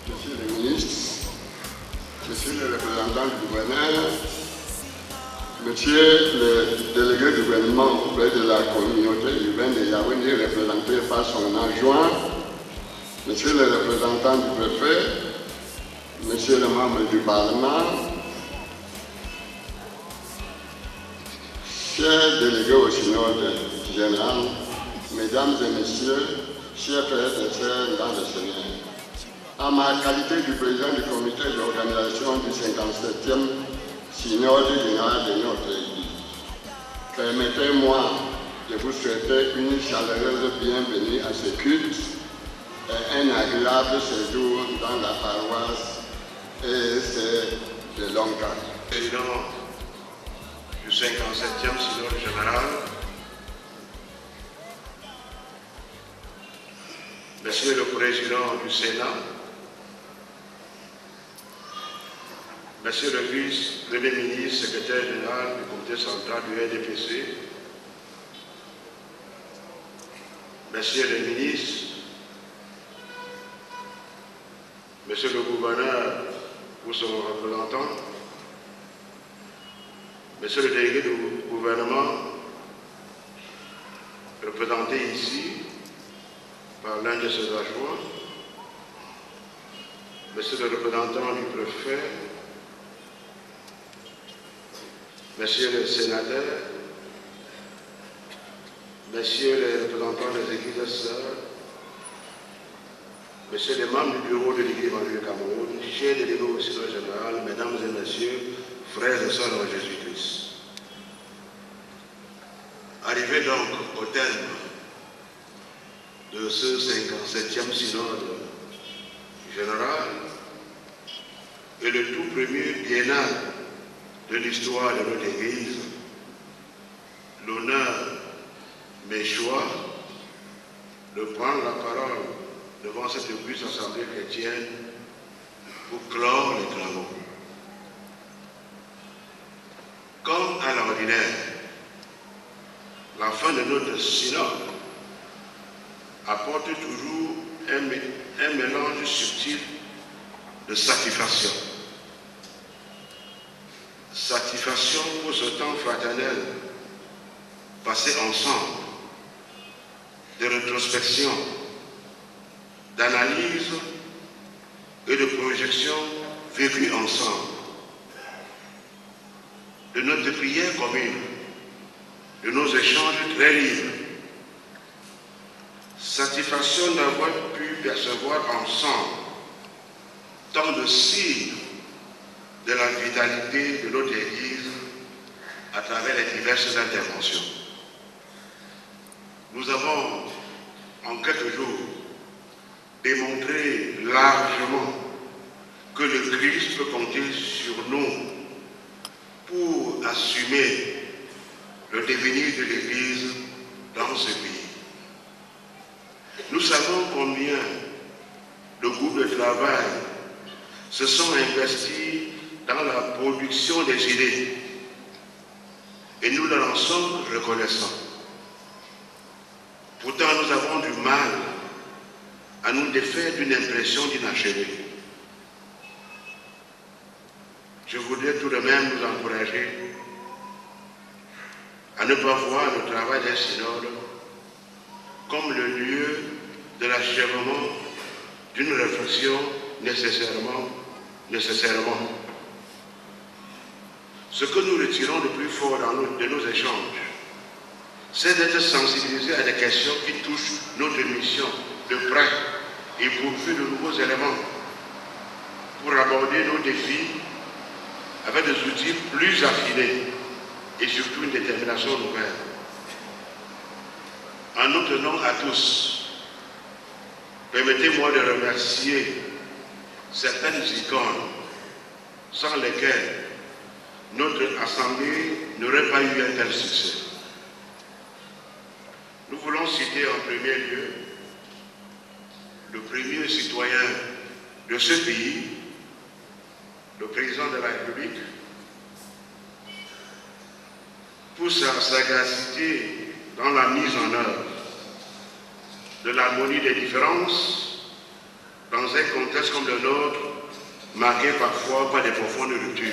Monsieur le ministre, monsieur le représentant du gouverneur, monsieur le délégué du gouvernement auprès de la communauté urbaine de Yaoundé, représenté par son adjoint, monsieur le représentant du préfet, monsieur le membre du Parlement, chers délégués au synode général, mesdames et messieurs, chers frères et sœurs dans le Seigneur, en ma qualité du président du comité d'organisation du 57e synode général de notre Église, permettez-moi de vous souhaiter une chaleureuse bienvenue à ce culte et un agréable séjour dans la paroisse et c'est de longue date. Président du 57e synode général, Monsieur le Président du Sénat, Monsieur le vice-premier ministre, secrétaire général du comité central du RDPC, Messieurs les ministres, Monsieur le gouverneur ou son représentant, Monsieur le délégué du gouvernement, représenté ici par l'un de ses adjoints, Monsieur le représentant du préfet, Messieurs les sénateurs, Messieurs les représentants des églises sœurs, Messieurs les membres du bureau de l'Église évangélique du Cameroun, chers délégués au synode général, Mesdames et Messieurs, frères et sœurs en Jésus-Christ. Arrivé donc au terme de ce 57e synode général et le tout premier biennal de l'histoire de notre Église, l'honneur m'échoit de prendre la parole devant cette auguste assemblée chrétienne pour clore les travaux. Comme à l'ordinaire, la fin de notre synode apporte toujours un mélange subtil de satisfaction. Satisfaction pour ce temps fraternel passé ensemble, de rétrospection, d'analyse et de projection vécue ensemble, de notre prière commune, de nos échanges très libres. Satisfaction d'avoir pu percevoir ensemble tant de signes de la vitalité de notre Église à travers les diverses interventions. Nous avons, en quelques jours, démontré largement que le Christ peut compter sur nous pour assumer le devenir de l'Église dans ce pays. Nous savons combien de groupes de travail se sont investis dans la production des idées et nous leur en sommes reconnaissants. Pourtant, nous avons du mal à nous défaire d'une impression d'inachevé. Je voudrais tout de même nous encourager à ne pas voir le travail d'un synode comme le lieu de l'achèvement d'une réflexion nécessairement. Ce que nous retirons de plus fort de nos échanges, c'est d'être sensibilisés à des questions qui touchent notre mission de près et pourvu de nouveaux éléments pour aborder nos défis avec des outils plus affinés et surtout une détermination nouvelle. en notre nom à tous, permettez-moi de remercier certaines icônes sans lesquelles notre assemblée n'aurait pas eu un tel succès. Nous voulons citer en premier lieu le premier citoyen de ce pays, le président de la République, pour sa sagacité dans la mise en œuvre de l'harmonie des différences dans un contexte comme le nôtre, marqué parfois par des profondes ruptures.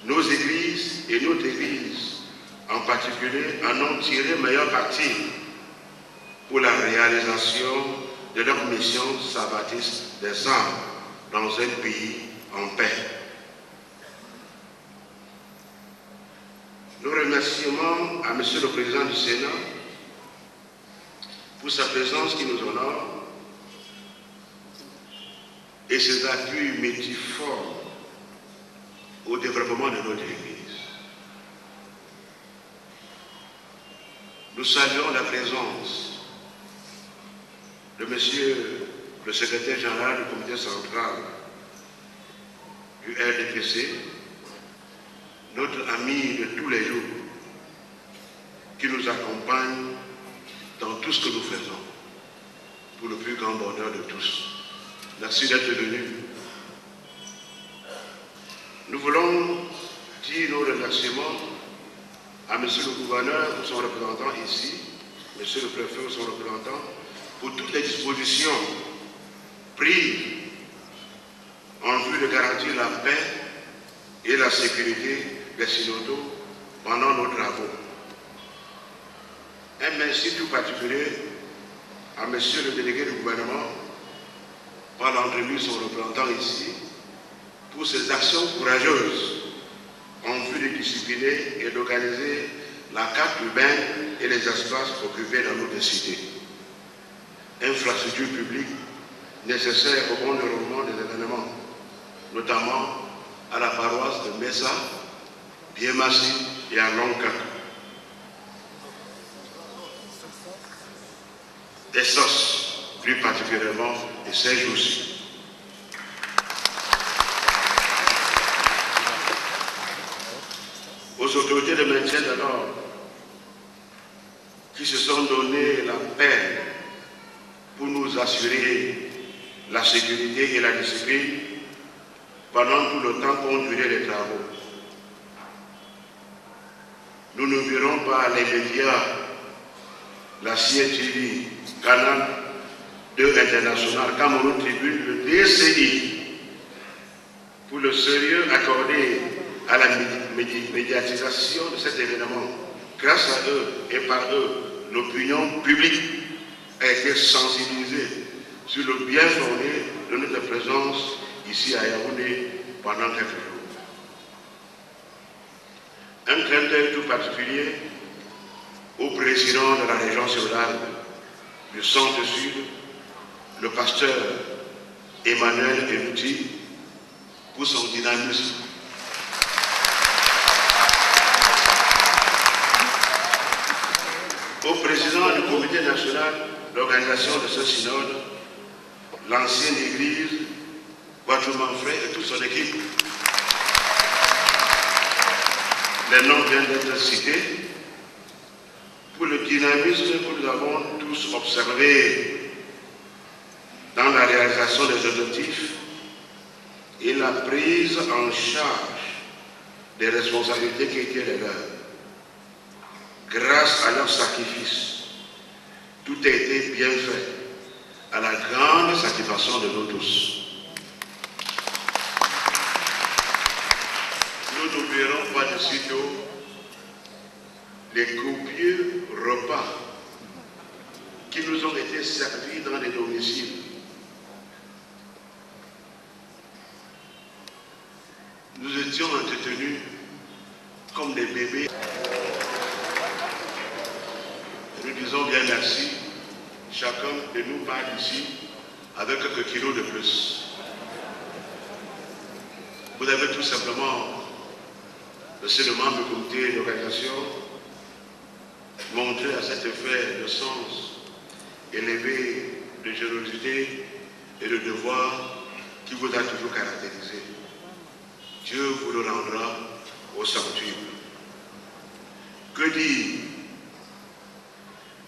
Nos églises et notre église en particulier en ont tiré meilleur parti pour la réalisation de leur mission sabbatiste des âmes dans un pays en paix. Nos remerciements à Monsieur le Président du Sénat pour sa présence qui nous honore et ses appuis multiformes au développement de notre Église. Nous saluons la présence de Monsieur le secrétaire général du comité central du RDPC, notre ami de tous les jours, qui nous accompagne dans tout ce que nous faisons, pour le plus grand bonheur de tous. Merci d'être venu. Nous voulons dire nos remerciements à Monsieur le gouverneur pour son représentant ici, Monsieur le préfet pour son représentant, pour toutes les dispositions prises en vue de garantir la paix et la sécurité des synodaux pendant nos travaux. Un merci tout particulier à Monsieur le délégué du gouvernement, par l'entrevue de son représentant ici, pour ses actions courageuses en vue de discipliner et d'organiser la carte urbaine et les espaces occupés dans notre cité. Infrastructures publiques nécessaires au bon déroulement des événements, notamment à la paroisse de Messa, Biémassi et à Lonka. Des SOS, plus particulièrement, et ces jours-ci. Aux autorités de maintien de l'ordre qui se sont donné la peine pour nous assurer la sécurité et la discipline pendant tout le temps qu'ont duré les travaux. Nous n'oublierons pas les médias, la CNTV, Canal 2 International, Cameroun Tribune, le DCI, pour le sérieux accordé à la médiatisation de cet événement. Grâce à eux et par eux, l'opinion publique a été sensibilisée sur le bien fondé de notre présence ici à Yaoundé pendant quelques jours. Un clin d'œil tout particulier au président de la région Sud-Alpes, du Centre-Sud, le pasteur Emmanuel Elouti, pour son dynamisme. Au président du comité national d'organisation de ce synode, l'ancienne église, Guadeloupe Manfred et toute son équipe. Les noms viennent d'être cités pour le dynamisme que nous avons tous observé dans la réalisation des objectifs et la prise en charge des responsabilités qui étaient les leurs. Grâce à leur sacrifice, tout a été bien fait, à la grande satisfaction de nous tous. Nous n'oublierons pas de sitôt les copieux repas qui nous ont été servis dans les domiciles. Nous étions entretenus comme des bébés. Nous disons bien merci. Chacun de nous part ici avec quelques kilos de plus. Vous avez tout simplement, c'est le membre du comité d'organisation, montré à cet effet le sens élevé de générosité et de devoir qui vous a toujours caractérisé. Dieu vous le rendra au centuple. Que dire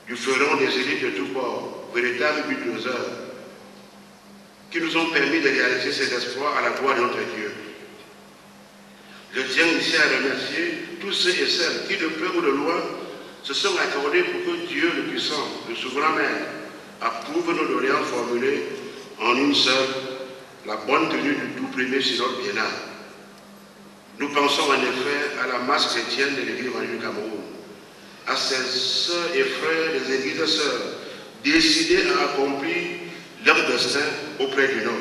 du fleuron des élites de tous bords, véritables bulldozers, qui nous ont permis de réaliser ces exploits à la gloire de notre Dieu. Je tiens ici à remercier tous ceux et celles qui, de près ou de loin, se sont accordés pour que Dieu le puissant, le souverain Maître, approuve nos doléances formulées en une seule, la bonne tenue du tout premier synode biennal. Nous pensons en effet à la masse chrétienne de l'Église évangélique du Cameroun, à ses sœurs et frères des églises et sœurs, décidés à accomplir leur destin auprès du nôtre.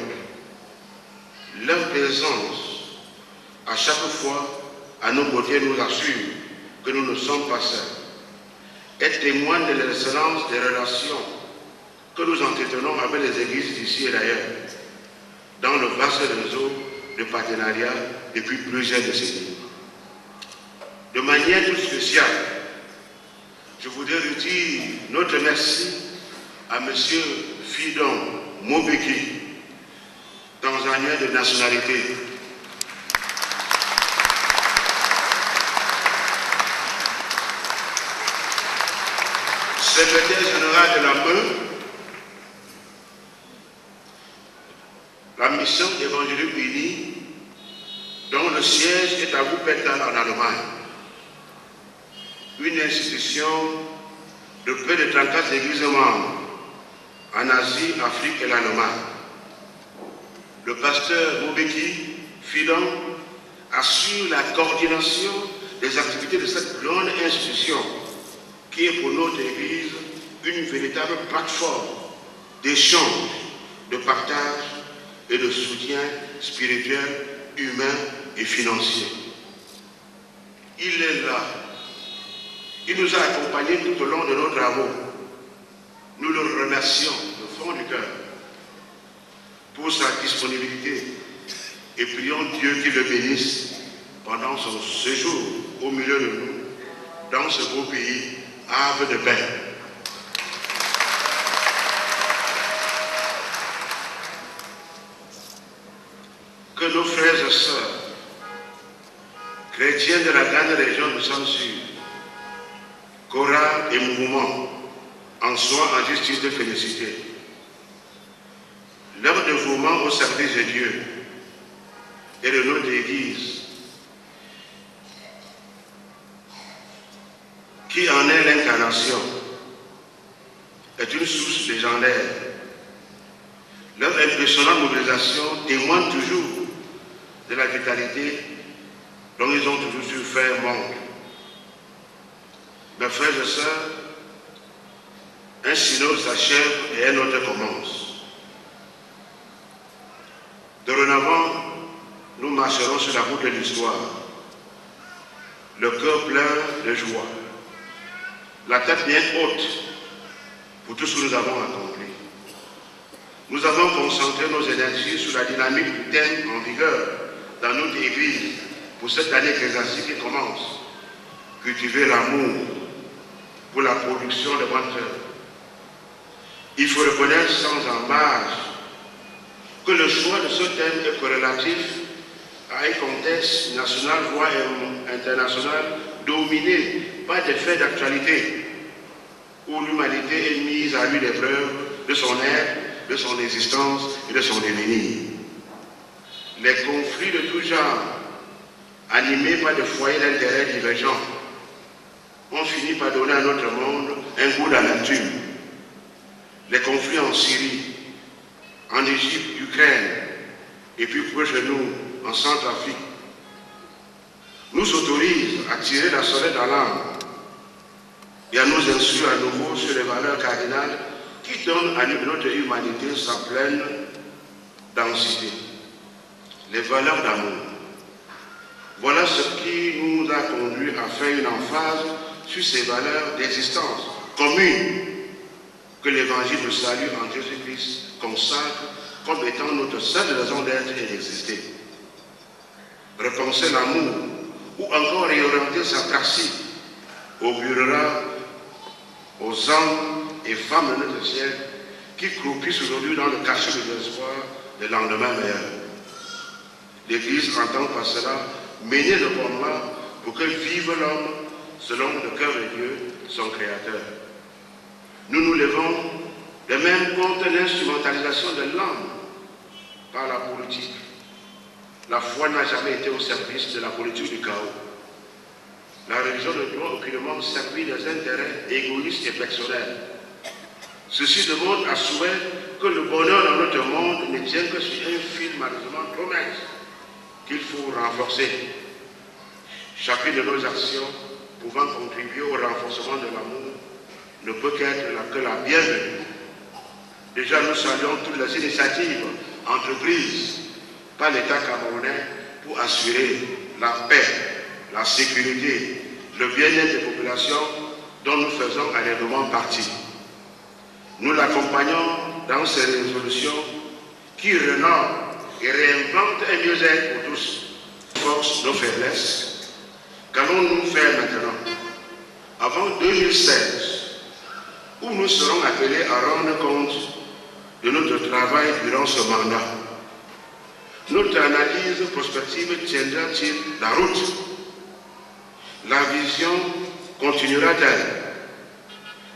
Leur présence, à chaque fois, à nos côtés, nous assure que nous ne sommes pas seuls. Elle témoigne de l'excellence des relations que nous entretenons avec les églises d'ici et d'ailleurs, dans le vaste réseau de partenariat depuis plusieurs décennies. De manière toute spéciale, je voudrais redire notre merci à M. Fidon Mobeki, tanzanien de nationalité. Secrétaire général de la MEU, la mission évangélique unie, dont le siège est à Wuppertal en Allemagne. Une institution de près de 34 églises membres en Asie, Afrique et l'Allemagne. Le pasteur Mobeki Fidon assure la coordination des activités de cette grande institution qui est pour notre Église une véritable plateforme d'échange, de partage et de soutien spirituel, humain et financier. Il est là. Il nous a accompagnés tout au long de nos travaux. Nous le remercions du fond du cœur pour sa disponibilité et prions Dieu qu'il le bénisse pendant son séjour au milieu de nous, dans ce beau pays, havre de paix. Que nos frères et sœurs, chrétiens de la grande région du Centre-Sud, chorales et mouvements, en soient en justice de féliciter. Leur dévouement au service de Dieu et de notre Église, qui en est l'incarnation, est une source légendaire. Leur impressionnante mobilisation témoigne toujours de la vitalité dont ils ont toujours su faire montre. Mes frères et sœurs, un synode s'achève et un autre commence. Dorénavant, nous marcherons sur la route de l'histoire, le cœur plein de joie, la tête bien haute pour tout ce que nous avons accompli. Nous avons concentré nos énergies sur la dynamique du thème en vigueur dans notre Église pour cette année ecclésiastique qui commence. Cultiver l'amour pour la production de bonnes œuvres. Il faut reconnaître sans embâche que le choix de ce thème est corrélatif à un contexte national voire international dominé par des faits d'actualité où l'humanité est mise à rude épreuve de son être, de son existence et de son devenir. Les conflits de tout genre, animés par des foyers d'intérêts divergents, ont fini par donner à notre monde un goût d'amertume. Les conflits en Syrie, en Égypte, Ukraine, et puis proche de nous, en Centrafrique, nous autorisent à tirer la sonnette d'alarme et à nous instruire à nouveau sur les valeurs cardinales qui donnent à notre humanité sa pleine densité. Les valeurs d'amour. Voilà ce qui nous a conduit à faire une emphase sur ces valeurs d'existence communes que l'évangile de salut en Jésus-Christ consacre comme étant notre seule raison d'être et d'exister. Repenser l'amour ou encore réorienter sa pratique augurera aux hommes et femmes de notre siècle qui croupissent aujourd'hui dans le cachot de l'espoir des lendemains meilleurs. L'Église entend par cela mener le combat pour que vive l'homme selon le cœur de Dieu, son Créateur. Nous nous levons de même contre l'instrumentalisation de l'homme par la politique. La foi n'a jamais été au service de la politique du chaos. La religion ne doit aucunement servir des intérêts égoïstes et personnels. Ceci demande à souhait que le bonheur dans notre monde ne tient que sur un fil malheureusement trop mince qu'il faut renforcer. Chacune de nos actions pouvant contribuer au renforcement de l'amour ne peut qu'être que la bienvenue. Déjà, nous saluons toutes les initiatives entreprises par l'État camerounais pour assurer la paix, la sécurité, le bien-être des populations dont nous faisons allègrement partie. Nous l'accompagnons dans ces résolutions qui rénovent et réinventent un mieux-être pour tous. Force nos faiblesses. Qu'allons-nous faire maintenant? Avant 2016, où nous serons appelés à rendre compte de notre travail durant ce mandat. Notre analyse prospective tiendra-t-il la route? La vision continuera-t-elle?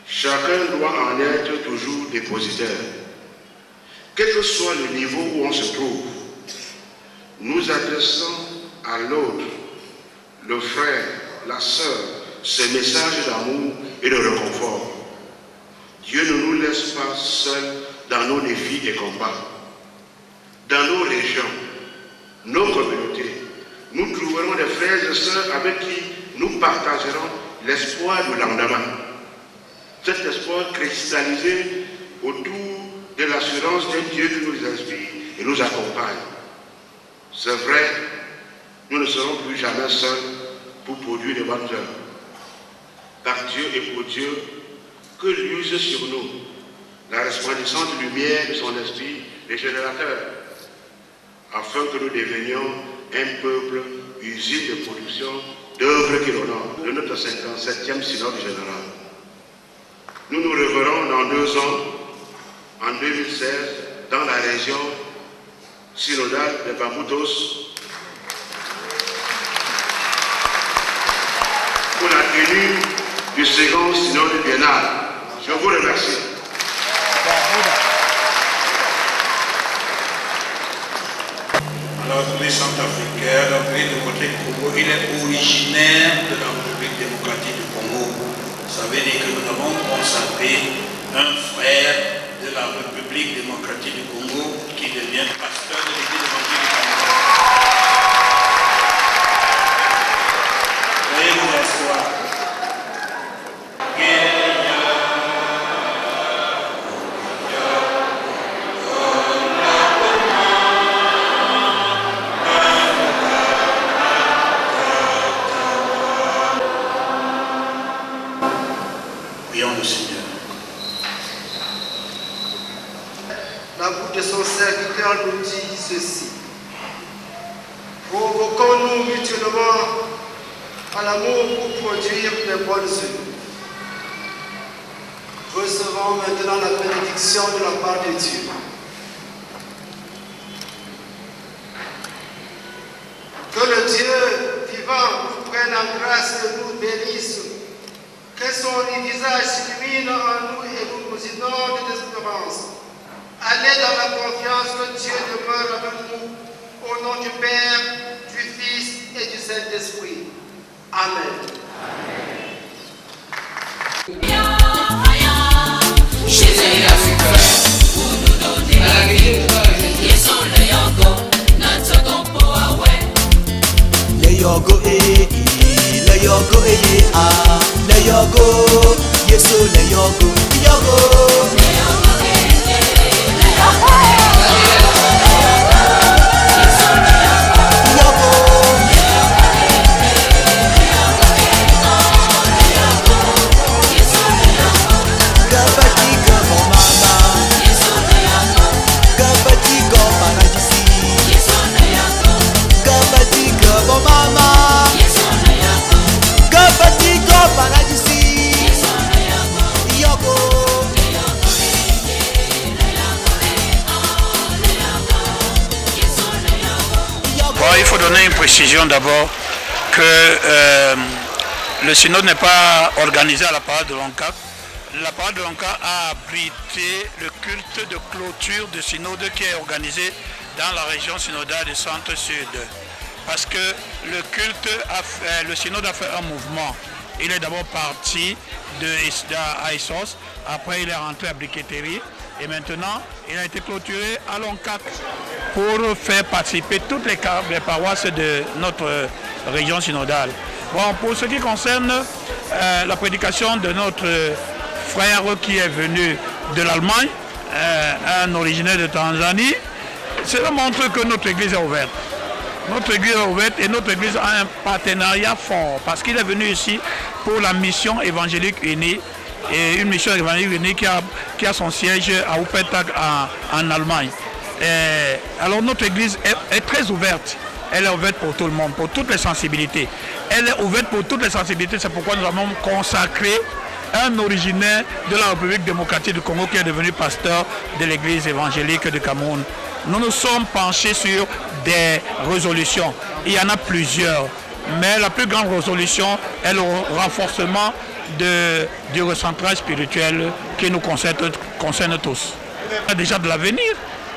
Chacun doit en être toujours dépositaire. Quel que soit le niveau où on se trouve, nous adressons à l'autre, le frère, la sœur, ce message d'amour et de réconfort. Dieu ne nous laisse pas seuls dans nos défis et combats. Dans nos régions, nos communautés, nous trouverons des frères et sœurs avec qui nous partagerons l'espoir du lendemain. Cet espoir cristallisé autour de l'assurance d'un Dieu qui nous inspire et nous accompagne. C'est vrai, nous ne serons plus jamais seuls pour produire des bonnes œuvres. Par Dieu et pour Dieu, que l'use sur nous la resplendissante lumière de son esprit régénérateur, afin que nous devenions un peuple usine de production d'œuvres qui l'honorent de notre 57e synode général. Nous nous reverrons dans 2 ans, en 2016, dans la région synodale de Bamboutos, pour la tenue du second synode biennal. Je vous remercie. Alors, les Centrafricains, le pays de côté Congo, il est originaire de la République démocratique du Congo. Ça veut dire que nous avons consacré un frère de la République démocratique du Congo qui devient pasteur de l'Église démocratique du Congo. Veuillez vous asseoir. La bouche de son serviteur nous dit ceci. Provoquons-nous mutuellement à l'amour pour produire de bonnes œuvres. Recevons maintenant la bénédiction de la part de Dieu. Que le Dieu vivant nous prenne en grâce et nous bénisse. Que son visage s'illumine en nous et nous inonde d'espérance. Allez dans la confiance que Dieu demeure avec nous, au nom du Père, du Fils et du Saint-Esprit. Amen. Jésus a souffert pour nous donner la vie. Ils sont les Yogo, notre compo à ouais. Les Yogo les Yogo ah, les Yogo, Yesu les Yogo, Yogo. précision d'abord que le synode n'est pas organisé à la parade de l'ONCAC. La parade de l'ONCAC a abrité le culte de clôture du synode qui est organisé dans la région synodale du centre-sud. Parce que le synode a fait un mouvement. Il est d'abord parti à Essos, après il est rentré à Briqueterie et maintenant il a été clôturé à l'ONCAC pour faire participer toutes les paroisses de notre région synodale. Bon, pour ce qui concerne la prédication de notre frère qui est venu de l'Allemagne, un originaire de Tanzanie, cela montre que notre église est ouverte. Notre église est ouverte et notre église a un partenariat fort parce qu'il est venu ici pour la mission évangélique unie et une mission évangélique unie qui a son siège à Wuppertal en Allemagne. Alors notre église est très ouverte. Elle est ouverte pour tout le monde, pour toutes les sensibilités. Elle est ouverte pour toutes les sensibilités, c'est pourquoi nous avons consacré un originaire de la République démocratique du Congo qui est devenu pasteur de l'église évangélique de Cameroun. Nous nous sommes penchés sur des résolutions. Il y en a plusieurs, mais la plus grande résolution est le renforcement du recentrage spirituel qui nous concerne tous. Il a déjà de l'avenir.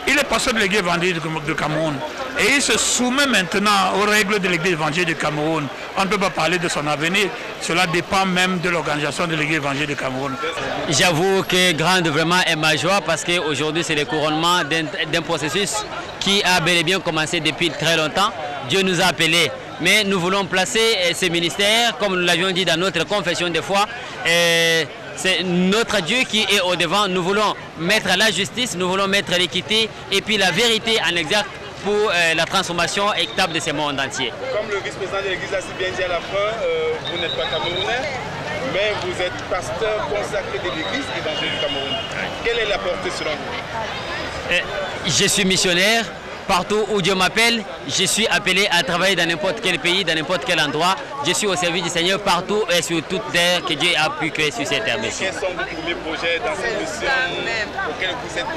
Il est pasteur de l'église évangélique de Cameroun et il se soumet maintenant aux règles de l'église évangélique de Cameroun. On ne peut pas parler de son avenir, cela dépend même de l'organisation de l'église évangélique de Cameroun. J'avoue que grande vraiment est ma joie parce qu'aujourd'hui c'est le couronnement d'un processus qui a bel et bien commencé depuis très longtemps. Dieu nous a appelés, mais nous voulons placer ces ministères, comme nous l'avions dit dans notre confession de foi. C'est notre Dieu qui est au devant. Nous voulons mettre la justice, nous voulons mettre l'équité et puis la vérité en exergue pour la transformation équitable de ce monde entier. Comme le vice-président de l'église l'a si bien dit à la fin, vous n'êtes pas camerounais, mais vous êtes pasteur consacré de l'église évangélique du Cameroun. Quelle est la portée selon vous? Je suis missionnaire. Partout où Dieu m'appelle, je suis appelé à travailler dans n'importe quel pays, dans n'importe quel endroit. Je suis au service du Seigneur partout et sur toute terre que Dieu a pu créer sur cette terre. Quels sont vos premiers projets dans cette mission auxquels vous êtes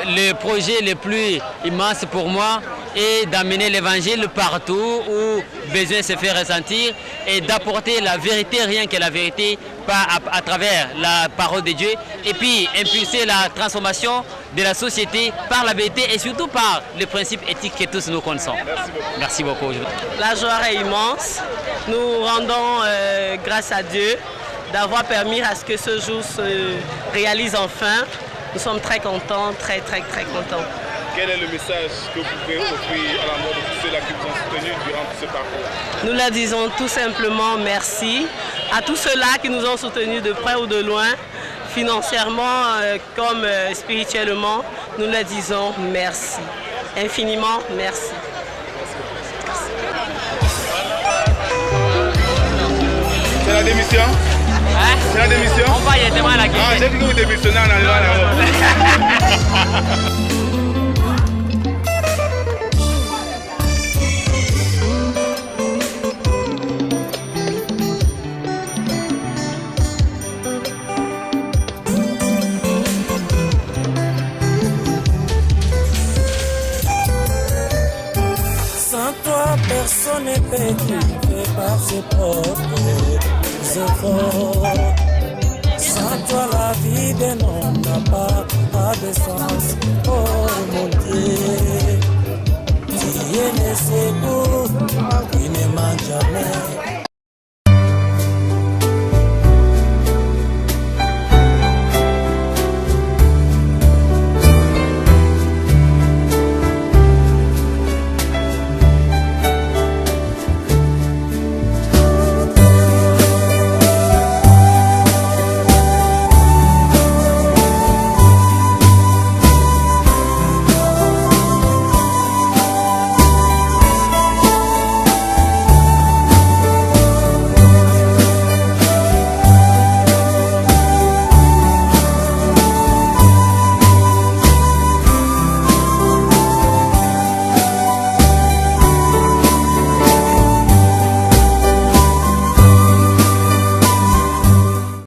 le projet le plus immense pour moi est d'amener l'évangile partout où besoin se fait ressentir et d'apporter la vérité, rien que la vérité, à travers la parole de Dieu et puis impulser la transformation de la société par la vérité et surtout par les principes éthiques que tous nous connaissons. Merci beaucoup. La joie est immense. Nous rendons grâce à Dieu d'avoir permis à ce que ce jour se réalise enfin. Nous sommes très contents, très contents. Quel est le message que vous pouvez offrir à la mort de tous ceux-là qui vous ont soutenus durant tout ce parcours? Nous leur disons tout simplement merci à tous ceux-là qui nous ont soutenus de près ou de loin, financièrement comme spirituellement. Nous leur disons merci, infiniment merci. C'est la démission? Hein? C'est la démission? On va y être mal à la j'ai dit que vous démissionnez en arrivant là-bas. Personne n'est fait par ses propres efforts. Sans toi la vie d'un homme n'a pas de sens. Oh mon Dieu, tu es le secours.